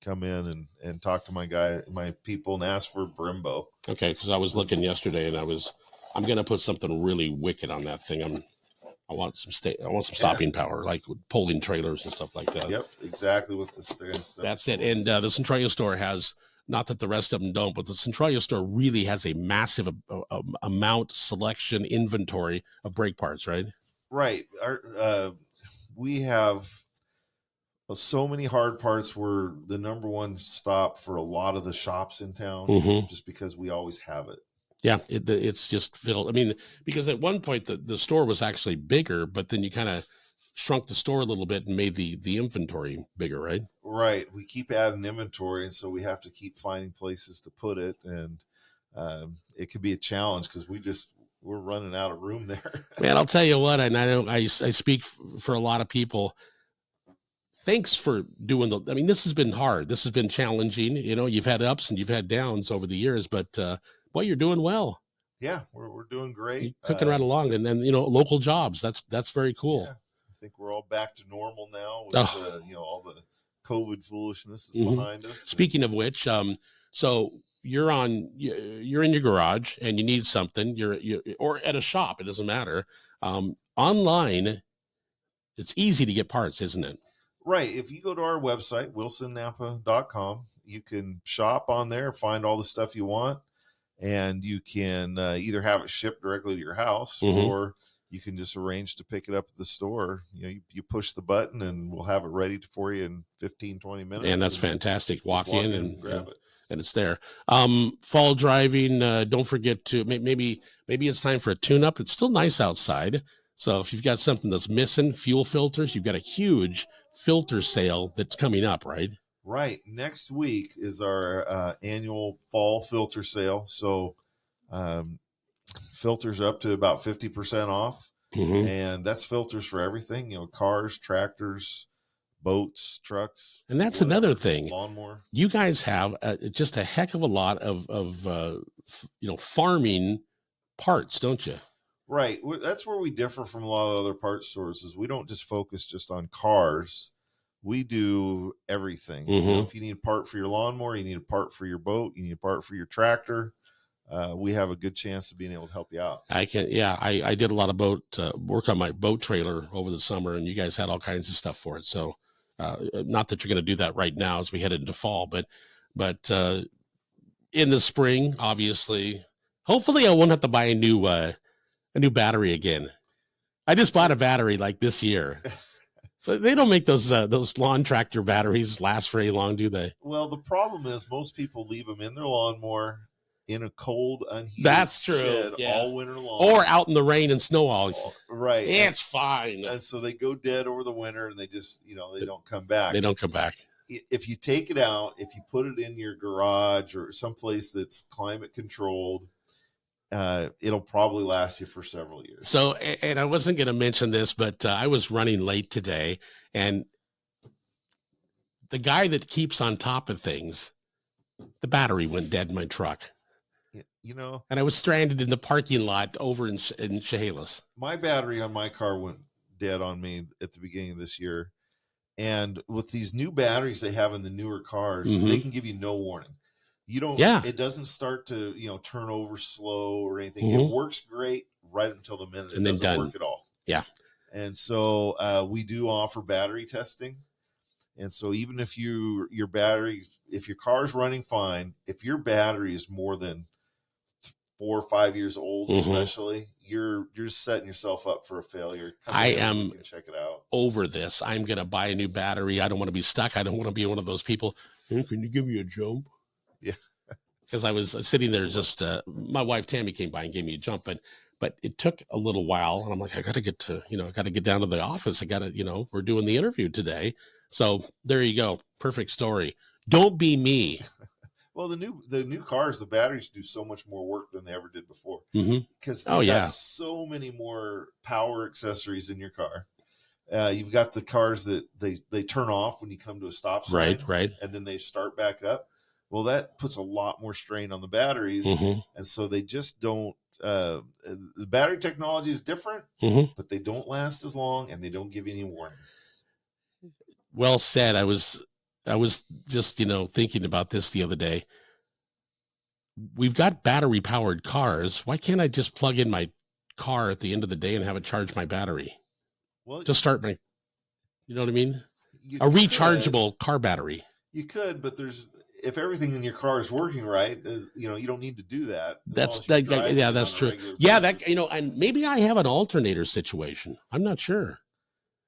come in and talk to my people and ask for Brembo. Okay, because I was looking yesterday and I'm going to put something really wicked on that thing. I want some stopping power, like pulling trailers and stuff like that. Yep, exactly what the stuff. That's it. And the Centralia store has, not that the rest of them don't, but the Centralia store really has a massive amount, selection, inventory of brake parts, right? Right. We have so many hard parts. We're the number one stop for a lot of the shops in town, just because we always have it. Yeah, it's just filled. I mean, because at one point the store was actually bigger, but then you kind of shrunk the store a little bit and made the inventory bigger, right? Right. We keep adding inventory, and so we have to keep finding places to put it, and it could be a challenge because we're running out of room there. Man, I'll tell you what, and I know I speak for a lot of people. Thanks for doing this has been hard. This has been challenging. You've had ups and you've had downs over the years, but boy, you're doing well. Yeah, we're doing great. You're cooking right along. And then, local jobs. That's very cool. Yeah, I think we're all back to normal now with all the COVID foolishness is behind us. Speaking of which, so you're in your garage and you need something, or at a shop, it doesn't matter. Online, it's easy to get parts, isn't it? Right. If you go to our website, wilsonnapa.com, you can shop on there, find all the stuff you want, and you can either have it shipped directly to your house, or you can just arrange to pick it up at the store. You push the button and we'll have it ready for you in 15, 20 minutes. And that's fantastic. Walk in and grab it. and it's there. Fall driving, don't forget to maybe it's time for a tune-up. It's still nice outside. So if you've got something that's missing, fuel filters, you've got a huge filter sale that's coming up, right? Right. Next week is our annual fall filter sale. So filters up to about 50% off. Mm-hmm. And that's filters for everything, cars, tractors, boats, trucks. And that's whatever, another thing. Lawnmower. You guys have just a heck of a lot of farming parts, don't you? Right. That's where we differ from a lot of other parts stores is we don't just focus just on cars. We do everything. Mm-hmm. If you need a part for your lawnmower, you need a part for your boat, you need a part for your tractor. We have a good chance of being able to help you out. I did a lot of work on my boat trailer over the summer, and you guys had all kinds of stuff for it. So, not that you're going to do that right now as we head into fall, but in the spring, obviously, hopefully, I won't have to buy a new battery again. I just bought a battery like this year. So they don't make those lawn tractor batteries last very long, do they? Well, the problem is most people leave them in their lawnmower in a cold, unheated That's true. shed Yeah. all winter long. Or out in the rain and snow all. Right. It's fine. And so they go dead over the winter and they just, they don't come back. They don't come back. If you take it out, if you put it in your garage or someplace that's climate controlled, it'll probably last you for several years. So, and I wasn't going to mention this, but I was running late today, and the guy that keeps on top of things, the battery went dead in my truck. And I was stranded in the parking lot over in Chehalis. My battery on my car went dead on me at the beginning of this year. And with these new batteries they have in the newer cars, they can give you no warning. It doesn't start to, turn over slow or anything. It works great right until the minute it doesn't work at all. Yeah. And so we do offer battery testing. And so even if your car's running fine, if your battery is more than 4 or 5 years old, especially, you're setting yourself up for a failure. I am check it out. Over this. I'm going to buy a new battery. I don't want to be stuck. I don't want to be one of those people. Hey, can you give me a jump? Yeah. Because I was sitting there just, my wife Tammy came by and gave me a jump, but it took a little while. And I'm like, I got to get down to the office. I got to, we're doing the interview today. So there you go. Perfect story. Don't be me. Well, the new cars, the batteries do so much more work than they ever did before. Because got so many more power accessories in your car. You've got the cars that they turn off when you come to a stop sign, right, and then they start back up. Well, that puts a lot more strain on the batteries, and so they just don't. The battery technology is different, but they don't last as long, and they don't give you any warning. Well said. I was just, thinking about this the other day. We've got battery powered cars. Why can't I just plug in my car at the end of the day and have it charge my battery? Well, to start my, you know what I mean? A rechargeable car battery. You could, but if everything in your car is working right, you don't need to do that. That's true. Yeah, and maybe I have an alternator situation. I'm not sure.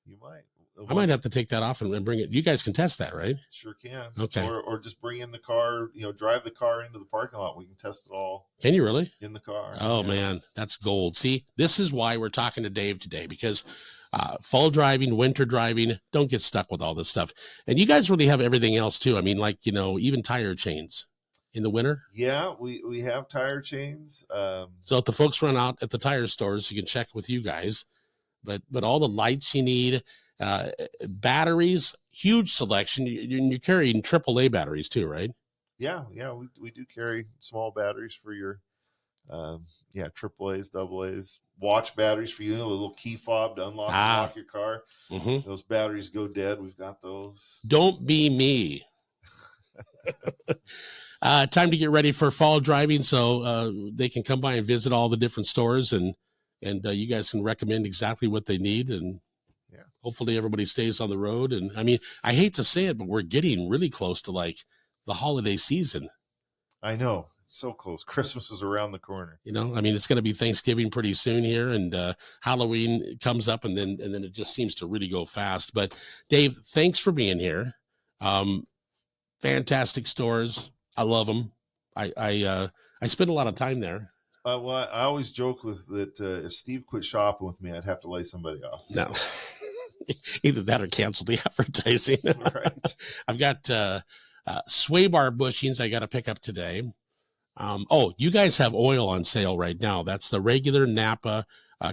You might. I might have to take that off and bring it. You guys can test that, right? Sure can. Okay. Or just bring in the car, drive the car into the parking lot. We can test it all. Can you really? In the car. Oh, man, that's gold. See, this is why we're talking to Dave today, because fall driving, winter driving, don't get stuck with all this stuff. And you guys really have everything else too. I mean, like, even tire chains in the winter. Yeah, we have tire chains. So if the folks run out at the tire stores, you can check with you guys, but all the lights you need, batteries, huge selection. You're carrying AAA batteries too, right? Yeah. We do carry small batteries for your, AAAs, AA's, watch batteries for you, a little key fob to unlock and lock your car. Those batteries go dead. We've got those. Don't be me. Time to get ready for fall driving, so they can come by and visit all the different stores, and you guys can recommend exactly what they need, and hopefully everybody stays on the road. And I mean, I hate to say it, but we're getting really close to like the holiday season. I know. So close. Christmas is around the corner. I mean, it's going to be Thanksgiving pretty soon here, and Halloween comes up, and then it just seems to really go fast. But Dave, thanks for being here. Fantastic stores. I love them. I spend a lot of time there. Well, I always joke with that if Steve quit shopping with me, I'd have to lay somebody off. No, either that or cancel the advertising. Right. I've got sway bar bushings I got to pick up today. You guys have oil on sale right now. That's the regular Napa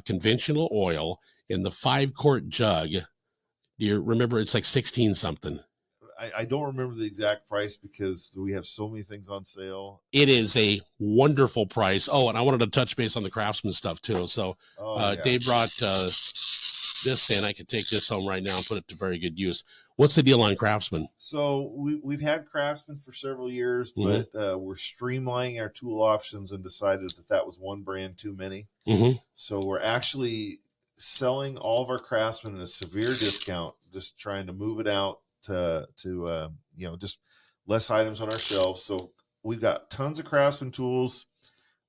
conventional oil in the 5-quart jug. Do you remember? It's like 16 something. I don't remember the exact price because we have so many things on sale. It is a wonderful price. Oh, and I wanted to touch base on the Craftsman stuff too. So Dave brought this in. I could take this home right now and put it to very good use. What's the deal on Craftsman? So we've had Craftsman for several years, but we're streamlining our tool options and decided that was one brand too many. So we're actually selling all of our Craftsman at a severe discount, just trying to move it out to just less items on our shelves. So we've got tons of Craftsman tools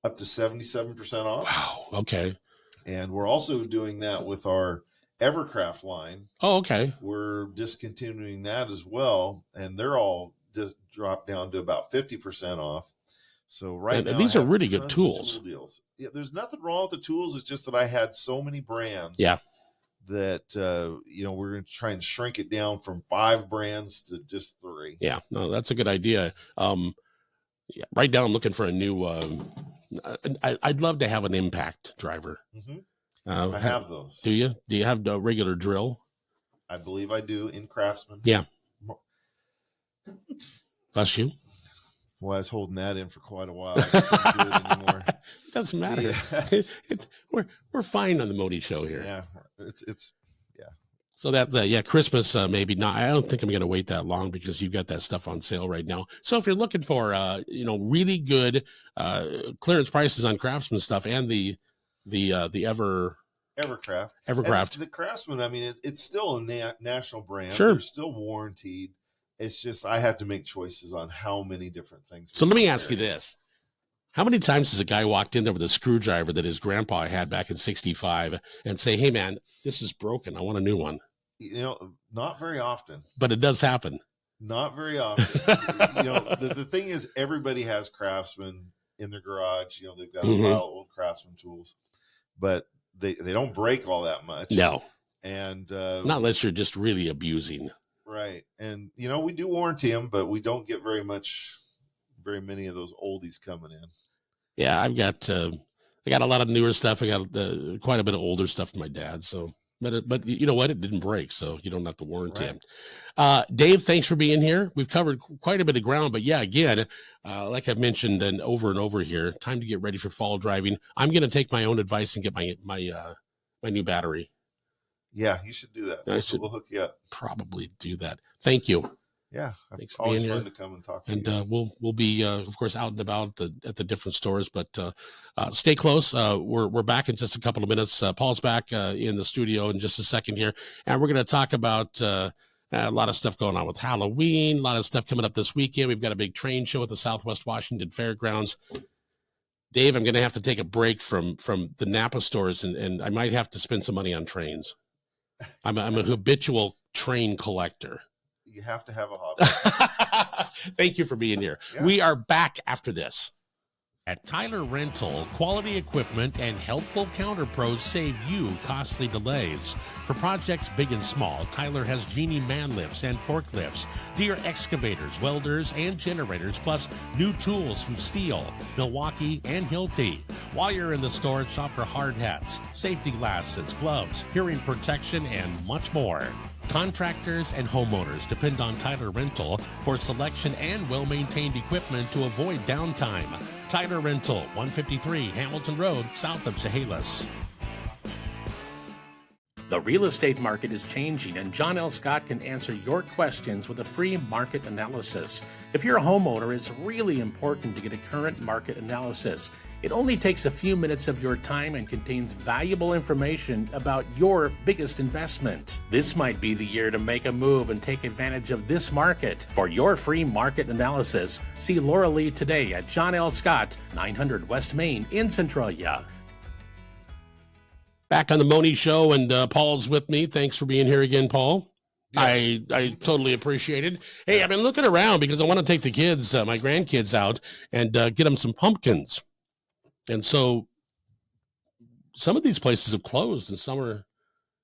up to 77% off. Wow. Okay. And we're also doing that with our Evercraft line. Oh, okay. We're discontinuing that as well, and they're all just dropped down to about 50% off. So now these are really good tools. Tool deals. Yeah, there's nothing wrong with the tools. It's just that I had so many brands. Yeah. That we're going to try and shrink it down from 5 brands to just 3. Yeah, no, that's a good idea. Right now I'm looking for a new. I'd love to have an impact driver. I have those. Do you? Do you have the regular drill? I believe I do in Craftsman. Yeah. Bless you. Well, I was holding that in for quite a while. I couldn't do it anymore. It doesn't matter. Yeah. We're fine on the Mohney show here. Yeah, it's yeah. So that's Christmas maybe not. I don't think I'm going to wait that long because you've got that stuff on sale right now. So if you're looking for really good clearance prices on Craftsman stuff and the Evercraft. The Craftsman, I mean, it's still a national brand. Sure. They're still warranted. It's just I have to make choices on how many different things. So let me ask you this. How many times has a guy walked in there with a screwdriver that his grandpa had back in 65 and say, hey, man, this is broken. I want a new one. Not very often. But it does happen. Not very often. The thing is, everybody has Craftsman in their garage. They've got a lot of old Craftsman tools. But they don't break all that much. No. And not unless you're just really abusing. Right. And, we do warranty them, but we don't get very many of those oldies coming in. Yeah, I got a lot of newer stuff. I got quite a bit of older stuff from my dad. So, but you know what? It didn't break, so you don't have to warranty it. Dave, thanks for being here. We've covered quite a bit of ground, but yeah, again, like I've mentioned and over here, time to get ready for fall driving. I'm going to take my own advice and get my new battery. Yeah, you should do that. We'll hook you up. Probably do that. Thank you. Yeah, thanks for always being fun here. to come and talk to and you. We'll be of course out and about at the different stores, but stay close. We're back in just a couple of minutes. Paul's back in the studio in just a second here, and we're going to talk about a lot of stuff going on with Halloween, a lot of stuff coming up this weekend. We've got a big train show at the Southwest Washington Fairgrounds. Dave, I'm going to have to take a break from the Napa stores, and I might have to spend some money on trains. I'm a habitual train collector. You have to have a hobby. Thank you for being here. Yeah. We are back after this. At Tyler Rental, quality equipment and helpful counter pros save you costly delays. For projects big and small, Tyler has Genie man lifts and forklifts, Deere excavators, welders, and generators, plus new tools from Steel, Milwaukee, and Hilti. While you're in the store, shop for hard hats, safety glasses, gloves, hearing protection, and much more. Contractors and homeowners depend on Tyler Rental for selection and well-maintained equipment to avoid downtime. Tyler Rental, 153 Hamilton Road, south of Chehalis. The real estate market is changing, and John L. Scott can answer your questions with a free market analysis. If you're a homeowner, it's really important to get a current market analysis. It only takes a few minutes of your time and contains valuable information about your biggest investment. This might be the year to make a move and take advantage of this market. For your free market analysis, see Laura Lee today at John L. Scott, 900 West Main in Centralia. Back on the Mohney Show, and Paul's with me. Thanks for being here again, Paul. Yes. I totally appreciate it. Hey, I've been looking around because I want to take the kids, my grandkids out and get them some pumpkins. And so some of these places have closed and some are,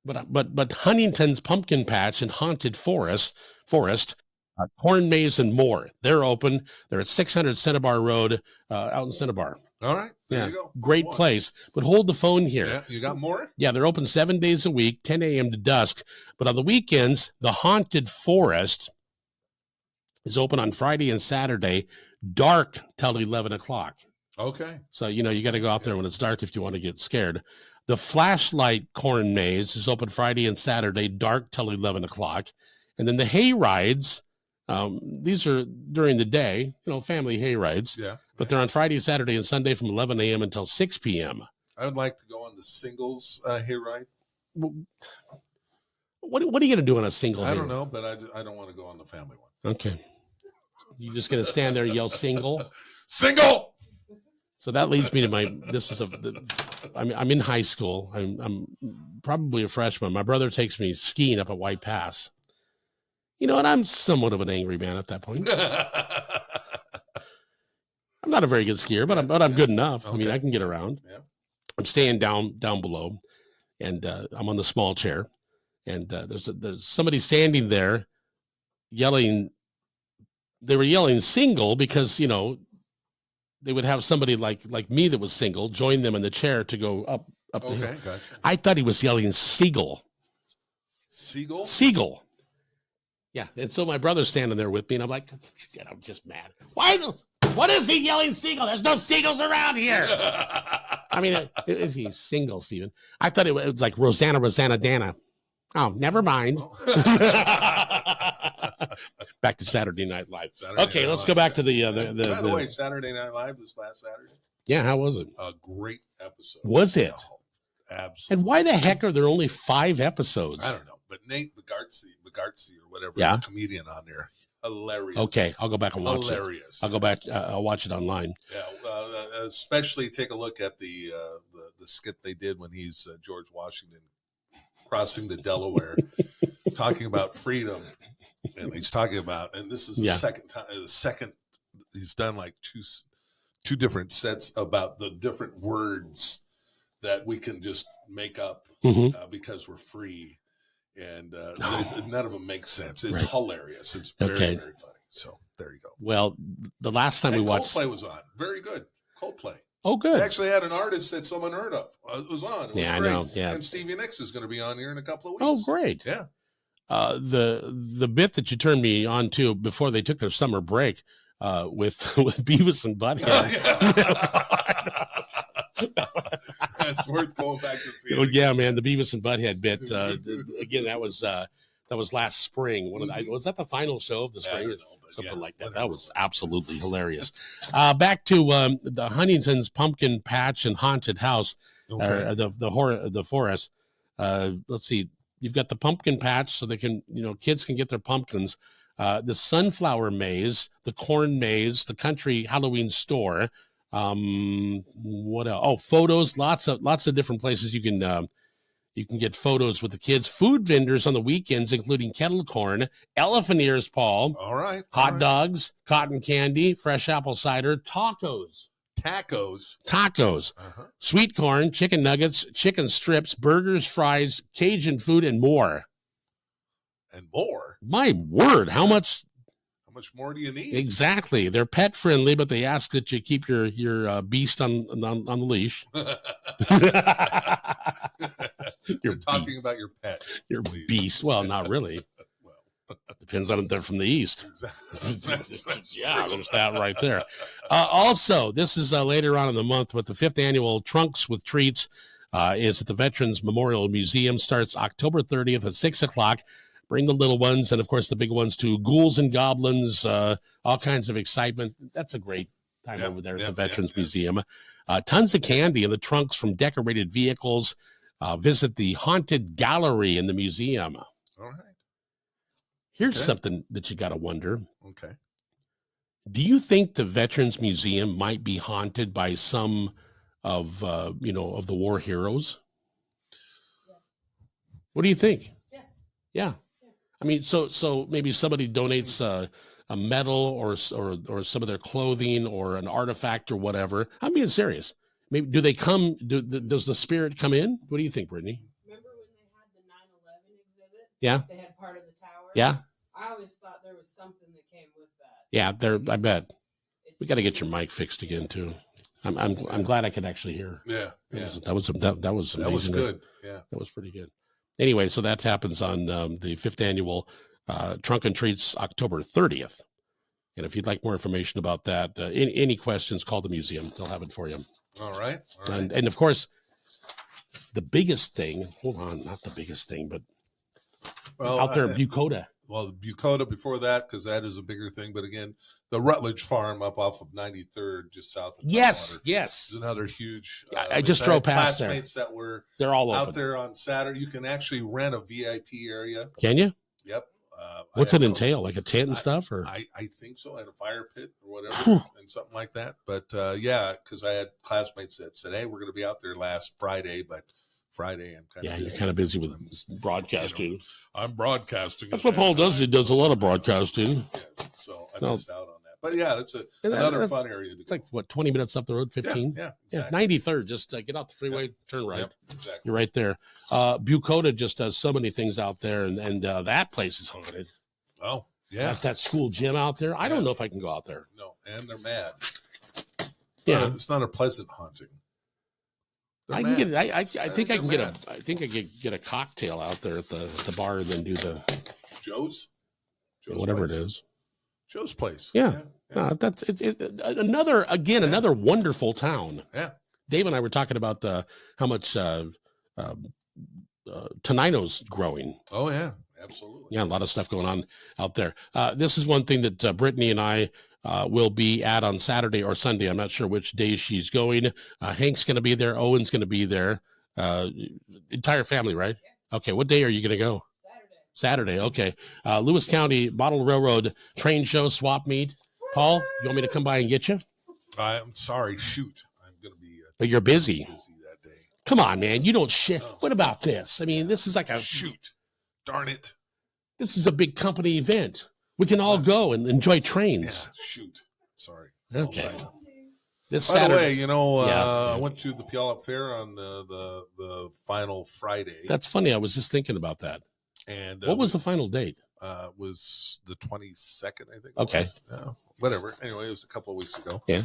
but Huntington's Pumpkin Patch and Haunted Forest, Corn Maze and more. They're open. They're at 600 Cinnabar Road out in Cinnabar. All right. There you go. Great place. But hold the phone here. Yeah, you got more? Yeah, they're open 7 days a week, 10 a.m. to dusk. But on the weekends, the Haunted Forest is open on Friday and Saturday, dark till 11 o'clock. Okay. So, you got to go out there when it's dark if you want to get scared. The Flashlight Corn Maze is open Friday and Saturday, dark till 11 o'clock. And then the hay rides, these are during the day, family hay rides. Yeah. But they're on Friday, Saturday, and Sunday from 11 a.m. until 6 p.m. I would like to go on the singles hay ride. What are you going to do on a single? I don't know, but I don't want to go on the family one. Okay. You just going to stand there and yell single? Single! So that leads me to I'm in high school. I'm probably a freshman. My brother takes me skiing up at White Pass. And I'm somewhat of an angry man at that point. I'm not a very good skier, but I'm good enough. Okay. I mean, I can get around. Yeah. I'm staying down below, and I'm on the small chair, and there's somebody standing there yelling. They were yelling single because they would have somebody like me that was single join them in the chair to go up the hill. Gotcha. I thought he was yelling seagull. Seagull? Seagull. Yeah, and so my brother's standing there with me, and I'm like, I'm just mad. What is he yelling seagull? There's no seagulls around here. I mean, is he single, Stephen? I thought it was like Rosanna Dana. Oh, never mind. Back to Saturday Night Live. Let's go back to the By the way, Saturday Night Live this last Saturday. Yeah, how was it? A great episode. Was it? Oh, absolutely. And why the heck are there only 5 episodes? I don't know. But Nate Bagartzy or whatever, the comedian on there, hilarious. Okay, I'll go back and watch it. I'll go back. I'll watch it online. Yeah, especially take a look at the skit they did when he's George Washington crossing the Delaware, talking about freedom, and he's talking about, and this is the second time. The second he's done like two different sets about the different words that we can just make up because we're free. And none of them make sense. It's hilarious. It's very, very funny. So there you go. Well, the last time we watched... Coldplay was on. Very good. Coldplay. Oh, good. They actually had an artist that someone heard of. It was on. It was great. I know. Yeah. And Stevie Nicks is going to be on here in a couple of weeks. Oh, great. Yeah. The bit that you turned me on to before they took their summer break with Beavis and Butthead. That's worth going back to see. Yeah, man, the Beavis and Butthead bit. Again, that was last spring. Was that the final show of the spring? Or something like that. That was absolutely hilarious. Back to the Huntington's Pumpkin Patch and Haunted House, the forest. Let's see. You've got the pumpkin patch, so they can, kids can get their pumpkins. The sunflower maze, the corn maze, the country Halloween store. What else? Oh, photos. Lots of different places you can get photos with the kids. Food vendors on the weekends, including kettle corn, elephant ears, Paul. All right. Hot dogs, cotton candy, fresh apple cider, tacos. Sweet corn, chicken nuggets, chicken strips, burgers, fries, Cajun food, and more. My word, how much more do you need? Exactly. They're pet friendly, but they ask that you keep your beast on the leash. You're talking about your pet. Your beast. Well, not really. Depends on if they're from the east. That's yeah, there's that right there. Also, this is later on in the month, but the 5th annual Trunks with Treats is at the Veterans Memorial Museum. Starts October 30th at 6 o'clock. Bring the little ones and, of course, the big ones too. Ghouls and goblins, all kinds of excitement. That's a great time over there at the Veterans Museum. Tons of candy in the trunks from decorated vehicles. Visit the Haunted Gallery in the museum. All right. Here's something that you got to wonder. Okay. Do you think the Veterans Museum might be haunted by some of the war heroes? Yes. What do you think? Yes. Yeah. I mean, so maybe somebody donates a medal or some of their clothing or an artifact or whatever. I'm being serious. Maybe do they come? Does the spirit come in? What do you think, Brittany? Remember when they had the 9/11 exhibit? Yeah. They had part of the tower. Yeah. I always thought there was something that came with that. Yeah, I bet. We got to get your mic fixed again too. I'm glad I could actually hear. Yeah. That was amazing. That was good. Yeah. That was pretty good. Anyway, so that happens on the 5th annual Trunk and Treats, October 30th. And if you'd like more information about that, any questions, call the museum. They'll have it for you. All right. And of course, the biggest thing, hold on, not the biggest thing, but out there, Bucota. Well, Bucota before that, because that is a bigger thing. But again, the Rutledge Farm up off of 93rd, just south of Yes. is another huge. I just drove past there. Classmates that were they're all out open there on Saturday. You can actually rent a VIP area. Can you? Yep. What's it entail? Like a tent and stuff, or I think so, and a fire pit or whatever, and something like that. But yeah, because I had classmates that said, "Hey, we're going to be out there last Friday," but Friday I'm kind of you're kind of busy with broadcasting. You know, I'm broadcasting. That's what Paul does. He does a lot of broadcasting. Yes, so I missed out on that. But yeah, it's another fun area. It's like what 20 minutes up the road, 15. Yeah, exactly. 93rd. Just get out the freeway, turn right. Yep, exactly. You're right there. Bucota just does so many things out there, and that place is haunted. Oh, yeah. That school gym out there. I don't know if I can go out there. No, and they're mad. It's not a pleasant haunting. I can get. I think I can get a. I think I could get a cocktail out there at the bar and then do the Joe's whatever place. It is. Joe's place. Yeah. That's another wonderful town. Yeah. Dave and I were talking about how much Tenino's growing. Oh yeah, absolutely. Yeah, a lot of stuff going on out there. This is one thing that Brittany and I will be at on Saturday or Sunday. I'm not sure which day she's going. Hank's going to be there. Owen's going to be there. Entire family, right? Yeah. Okay. What day are you going to go? Saturday. Okay. Lewis County Model Railroad Train Show Swap Meet. Paul, you want me to come by and get you? I'm sorry. Shoot. I'm going to be. But you're busy. Busy that day. Come on, man. You don't shit. No. What about this? I mean, this is like a shoot. Darn it. This is a big company event. We can all go and enjoy trains. Yeah, shoot. Sorry. Okay. This By Saturday, the way, I went to the Puyallup Fair on the final Friday. That's funny. I was just thinking about that. And what was the final date? Was the 22nd, I think. Okay. Whatever. Anyway, it was a couple of weeks ago. Yeah.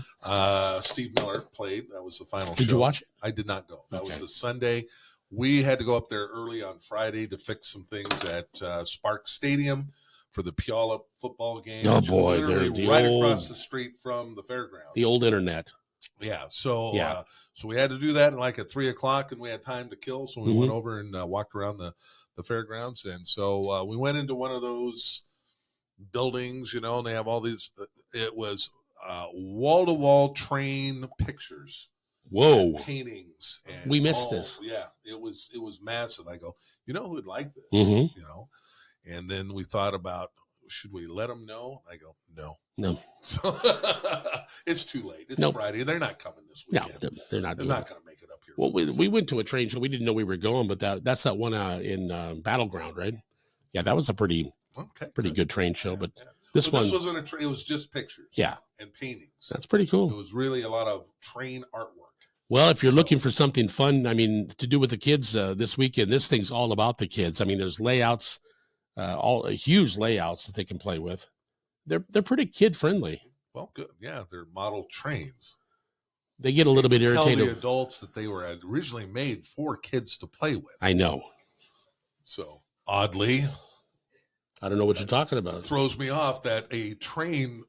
Steve Miller played. That was the final show. Did you watch it? I did not go. That was the Sunday. We had to go up there early on Friday to fix some things at Sparks Stadium for the Puyallup football game. Oh, boy. They're right across the street from the fairgrounds. The old internet. Yeah. So so we had to do that like at 3:00, and we had time to kill. So we went over and walked around the fairgrounds. And so we went into one of those buildings, and they have all these. It was wall-to-wall train pictures. Whoa. Paintings. And we missed this. Yeah. It was massive. I go, who would like this? Mm-hmm. And then we thought about, should we let them know? I go, no. So it's too late. It's Friday. They're not coming this weekend. No, they're not. They're not going to make it up here. Well, we went to a train show. We didn't know we were going, but that's that one in Battleground, right? Yeah, that was a pretty good train show. But this wasn't a train. It was just pictures. Yeah, and paintings. That's pretty cool. It was really a lot of train artwork. Well, if you're looking for something fun, I mean, to do with the kids this weekend, this thing's all about the kids. I mean, there's layouts, huge layouts that they can play with. They're pretty kid friendly. Well, good. Yeah, they're model trains. They get a little bit irritated. Tell the adults that they were originally made for kids to play with. I know. So oddly, I don't know what you're talking about. It throws me off that a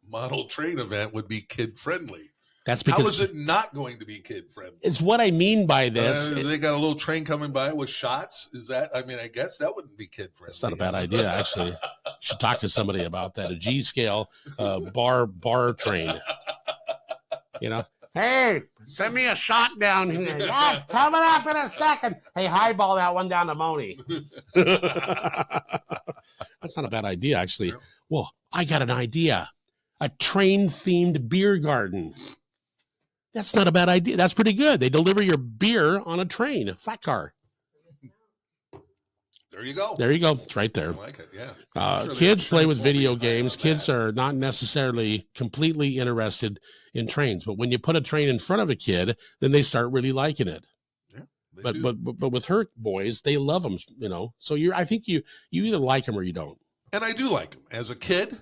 model train event would be kid friendly. That's because how is it not going to be kid friendly? It's what I mean by this. They got a little train coming by with shots. Is that? I mean, I guess that wouldn't be kid friendly. It's not a bad idea, actually. Should talk to somebody about that. A G scale bar train. Hey, send me a shot down here. Yeah, coming up in a second. Hey, highball that one down to Mohney. That's not a bad idea, actually. Yeah. Well, I got an idea. A train-themed beer garden. That's not a bad idea. That's pretty good. They deliver your beer on a train, a flat car. There you go. There you go. It's right there. I like it. Yeah. Kids play with video games. Kids are not necessarily completely interested in trains, but when you put a train in front of a kid, then they start really liking it. Yeah. But with her boys, they love them. So I think you either like them or you don't. And I do like them. As a kid,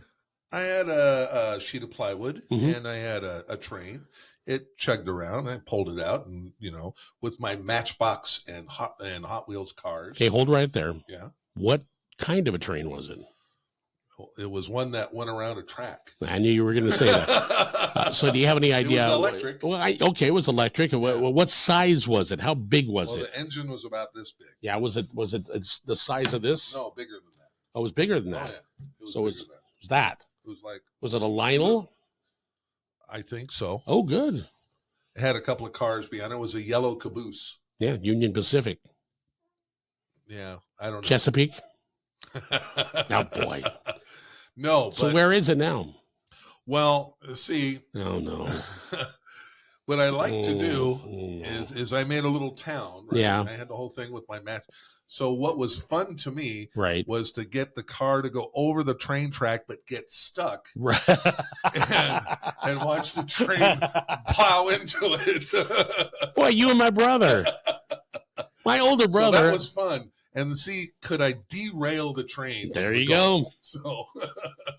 I had a sheet of plywood and I had a train. It chugged around. I pulled it out, and with my Matchbox and Hot Wheels cars. Okay, hold right there. Yeah. What kind of a train was it? It was one that went around a track. I knew you were going to say that. So, do you have any idea? It was electric. Well, it was electric. Yeah. What size was it? How big was it? The engine was about this big. Yeah. Was it it's the size of this? No, bigger than that. Oh, it was bigger than that. Oh, yeah. It was so bigger it's than that. was that? It was like. Was it a Lionel? I think so. Oh, good. It had a couple of cars behind it. It was a yellow caboose. Yeah, Union Pacific. Yeah, I don't know. Chesapeake. Oh boy. No. So where is it now? Well, see. Oh no. What I like to do is I made a little town. Right? Yeah. I had the whole thing with my match. So what was fun to me was to get the car to go over the train track but get stuck and watch the train plow into it. Boy, you and my brother. My older brother. So that was fun. And see, could I derail the train? There you go. So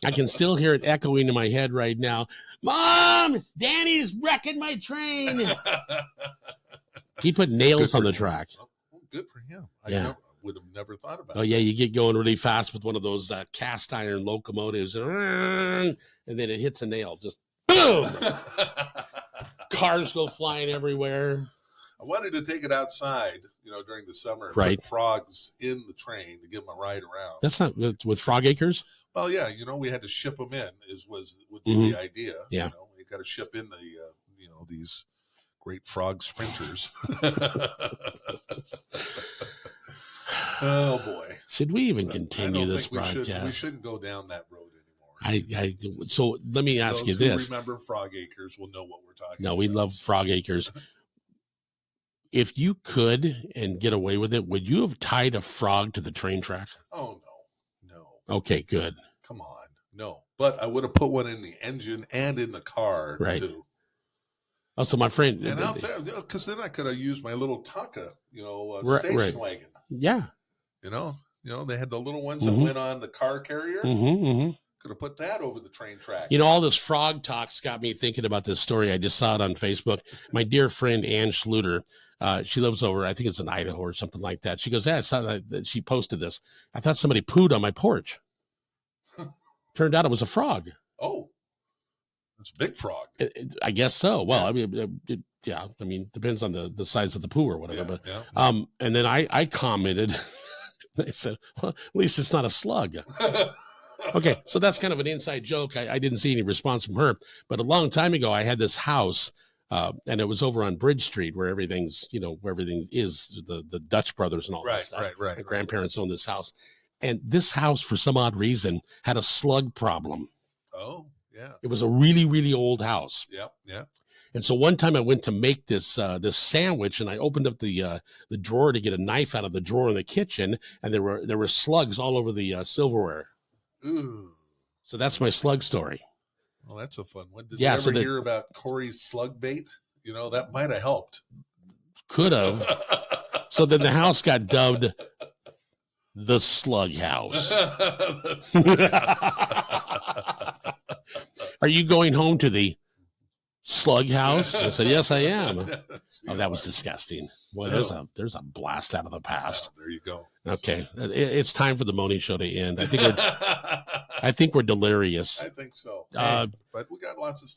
I can still hear it echoing in my head right now. Mom, Danny's wrecking my train. He put nails on the track. Well, good for him. Yeah. I would have never thought about it. Oh, yeah, you get going really fast with one of those cast iron locomotives, and then it hits a nail. Just boom! Cars go flying everywhere. I wanted to take it outside, during the summer, and put frogs in the train to give them a ride around. That's not with frog acres. Well, yeah, we had to ship them in. Would be the idea. Yeah, we got to ship in the these great frog sprinters. Oh boy! Should we even continue this broadcast? We shouldn't go down that road anymore. So let me ask you this: who remember frog acres will know what we're talking about. No, we love frog acres. If you could and get away with it, would you have tied a frog to the train track? Oh, no. Okay, good. Come on. No. But I would have put one in the engine and in the car, too. Oh, so my friend. And out there, because then I could have used my little Tonka, station wagon. Yeah. They had the little ones that went on the car carrier. Could have put that over the train track. All this frog talk's got me thinking about this story. I just saw it on Facebook. My dear friend, Ann Schluter, she lives over, I think it's in Idaho or something like that. She goes, I saw that she posted this. I thought somebody pooed on my porch. Turned out it was a frog. Oh, it's a big frog. I guess so. Well, yeah. I mean, depends on the size of the poo or whatever. Yeah, but and then I commented, I said, well, at least it's not a slug. Okay, so that's kind of an inside joke. I didn't see any response from her. But a long time ago, I had this house, and it was over on Bridge Street where everything's, where everything is, the Dutch brothers and all that stuff. Right. My grandparents owned this house. And this house, for some odd reason, had a slug problem. Oh, yeah. It was a really, really old house. Yeah. And so one time I went to make this sandwich, and I opened up the drawer to get a knife out of the drawer in the kitchen, and there were slugs all over the silverware. Ooh. So that's my slug story. Well, that's a fun one. Did you ever so hear about Corey's slug bait? That might have helped. Could have. So then the house got dubbed the Slug House. Are you going home to the Slug House? I said, yes, I am. Oh, that was disgusting. Boy, there's a blast out of the past. Yeah, there you go. Okay, it's time for the Mohney Show to end. I think we're delirious. I think so. But we got lots of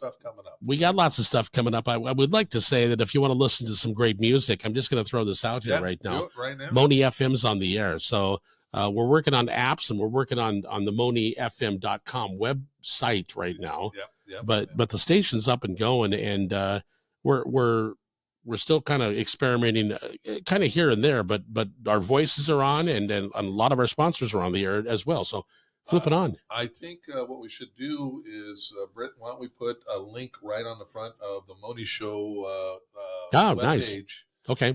stuff coming up. I would like to say that if you want to listen to some great music, I'm just going to throw this out here right now. Do it right now. Mohney FM's on the air. So we're working on apps, and we're working on the MohneyFM.com website right now. Yep. But the station's up and going, and we're still kind of experimenting, kind of here and there. But our voices are on, and a lot of our sponsors are on the air as well. So flip it on. I think what we should do is, Britt, why don't we put a link right on the front of the Mohney Show nice. page. Okay.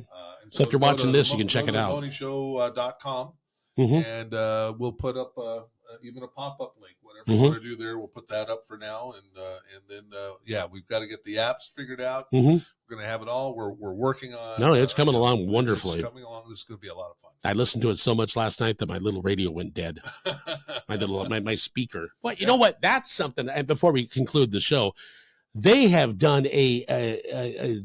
So if you're watching this, you can check it out. MohneyShow.com. and we'll put up even a pop-up link. Whatever you want to do there, we'll put that up for now, and then we've got to get the apps figured out. We're going to have it all. We're working on. No, it's coming along wonderfully. It's coming along. This is going to be a lot of fun. I listened to it so much last night that my little radio went dead. my speaker. But you know what? That's something. And before we conclude the show, they have done a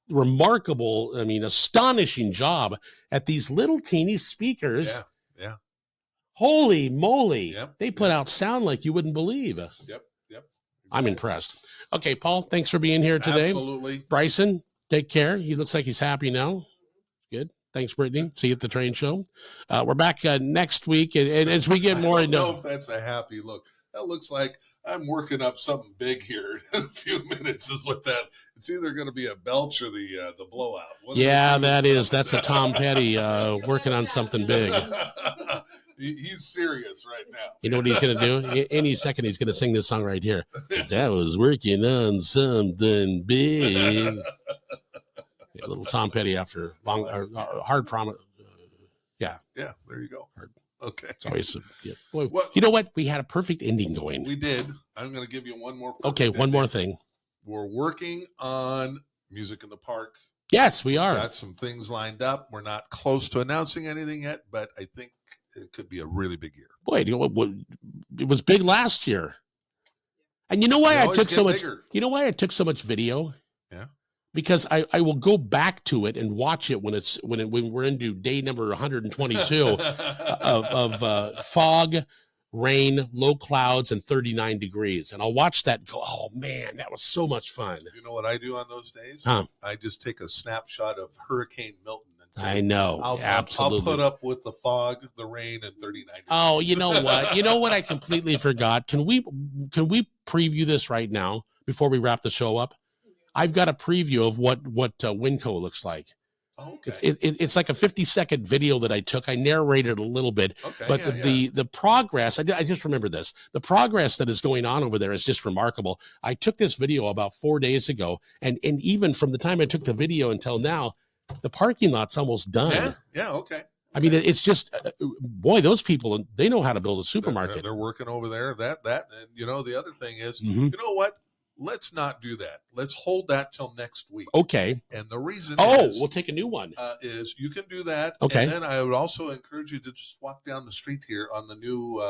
remarkable, astonishing job at these little teeny speakers. Yeah. Holy moly. Yep. They put out sound like you wouldn't believe. Yep. I'm impressed. Okay, Paul, thanks for being here today. Absolutely. Bryson, take care. He looks like he's happy now. Good. Thanks, Brittany. See you at the train show. We're back next week. And as we get more into... I don't know if that's a happy look. That looks like I'm working up something big here in a few minutes is what that... It's either going to be a belch or the blowout. That's a Tom Petty working on something big. He's serious right now. You know what he's going to do? Any second, he's going to sing this song right here. 'Cause I was working on something big. A little Tom Petty after hard promise. Yeah, there you go. Hard. Okay. Boy, well, you know what? We had a perfect ending going. We did. I'm going to give you one more. Okay, one more thing. We're working on Music in the Park. Yes, we are. We've got some things lined up. We're not close to announcing anything yet, but I think it could be a really big year. Boy, you know what? It was big last year. And you know why I took so much? Bigger. You know why I took so much video? Yeah. Because I will go back to it and watch it when we're into day number 122 of fog, rain, low clouds, and 39 degrees. And I'll watch that and go, oh, man, that was so much fun. You know what I do on those days? Huh? I just take a snapshot of Hurricane Milton. And say, I know. Absolutely. I'll put up with the fog, the rain, and 39 degrees. Oh, you know what? You know what I completely forgot? Can we preview this right now before we wrap the show up? I've got a preview of what Winco looks like. Okay. It's like a 50-second video that I took. I narrated a little bit, but the progress, I just remember this. The progress that is going on over there is just remarkable. I took this video about 4 days ago, and even from the time I took the video until now, the parking lot's almost done. Yeah, okay. I mean, it's just, boy, those people, they know how to build a supermarket. They're working over there. That, and the other thing is, you know what? Let's not do that. Let's hold that till next week. Okay. And the reason we'll take a new one. Is you can do that. Okay. And then I would also encourage you to just walk down the street here on the new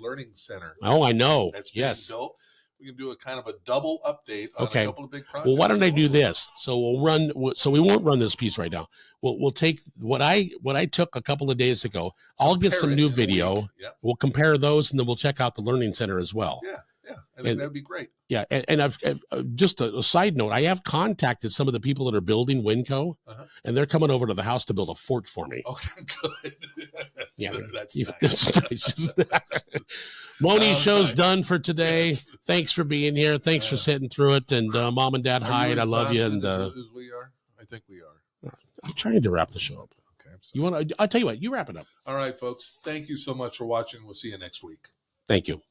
learning center. Oh, I know. That's being built. We can do a kind of a double update on a couple of big projects. Well, why don't I do this? So we won't run this piece right now. We'll take what I took a couple of days ago. I'll get some new video. We'll compare those, and then we'll check out the learning center as well. Yeah. I think that'd be great. Yeah, and I've just a side note. I have contacted some of the people that are building Winco, and they're coming over to the house to build a fort for me. Okay, good. That's nice. Mohney show's done for today. Yes. Thanks for being here. Thanks for sitting through it. And Mom and Dad, hi, and I love you. And as we are, I think we are. I'm trying to wrap the show up. Okay, you want to? I'll tell you what. You wrap it up. All right, folks. Thank you so much for watching. We'll see you next week. Thank you.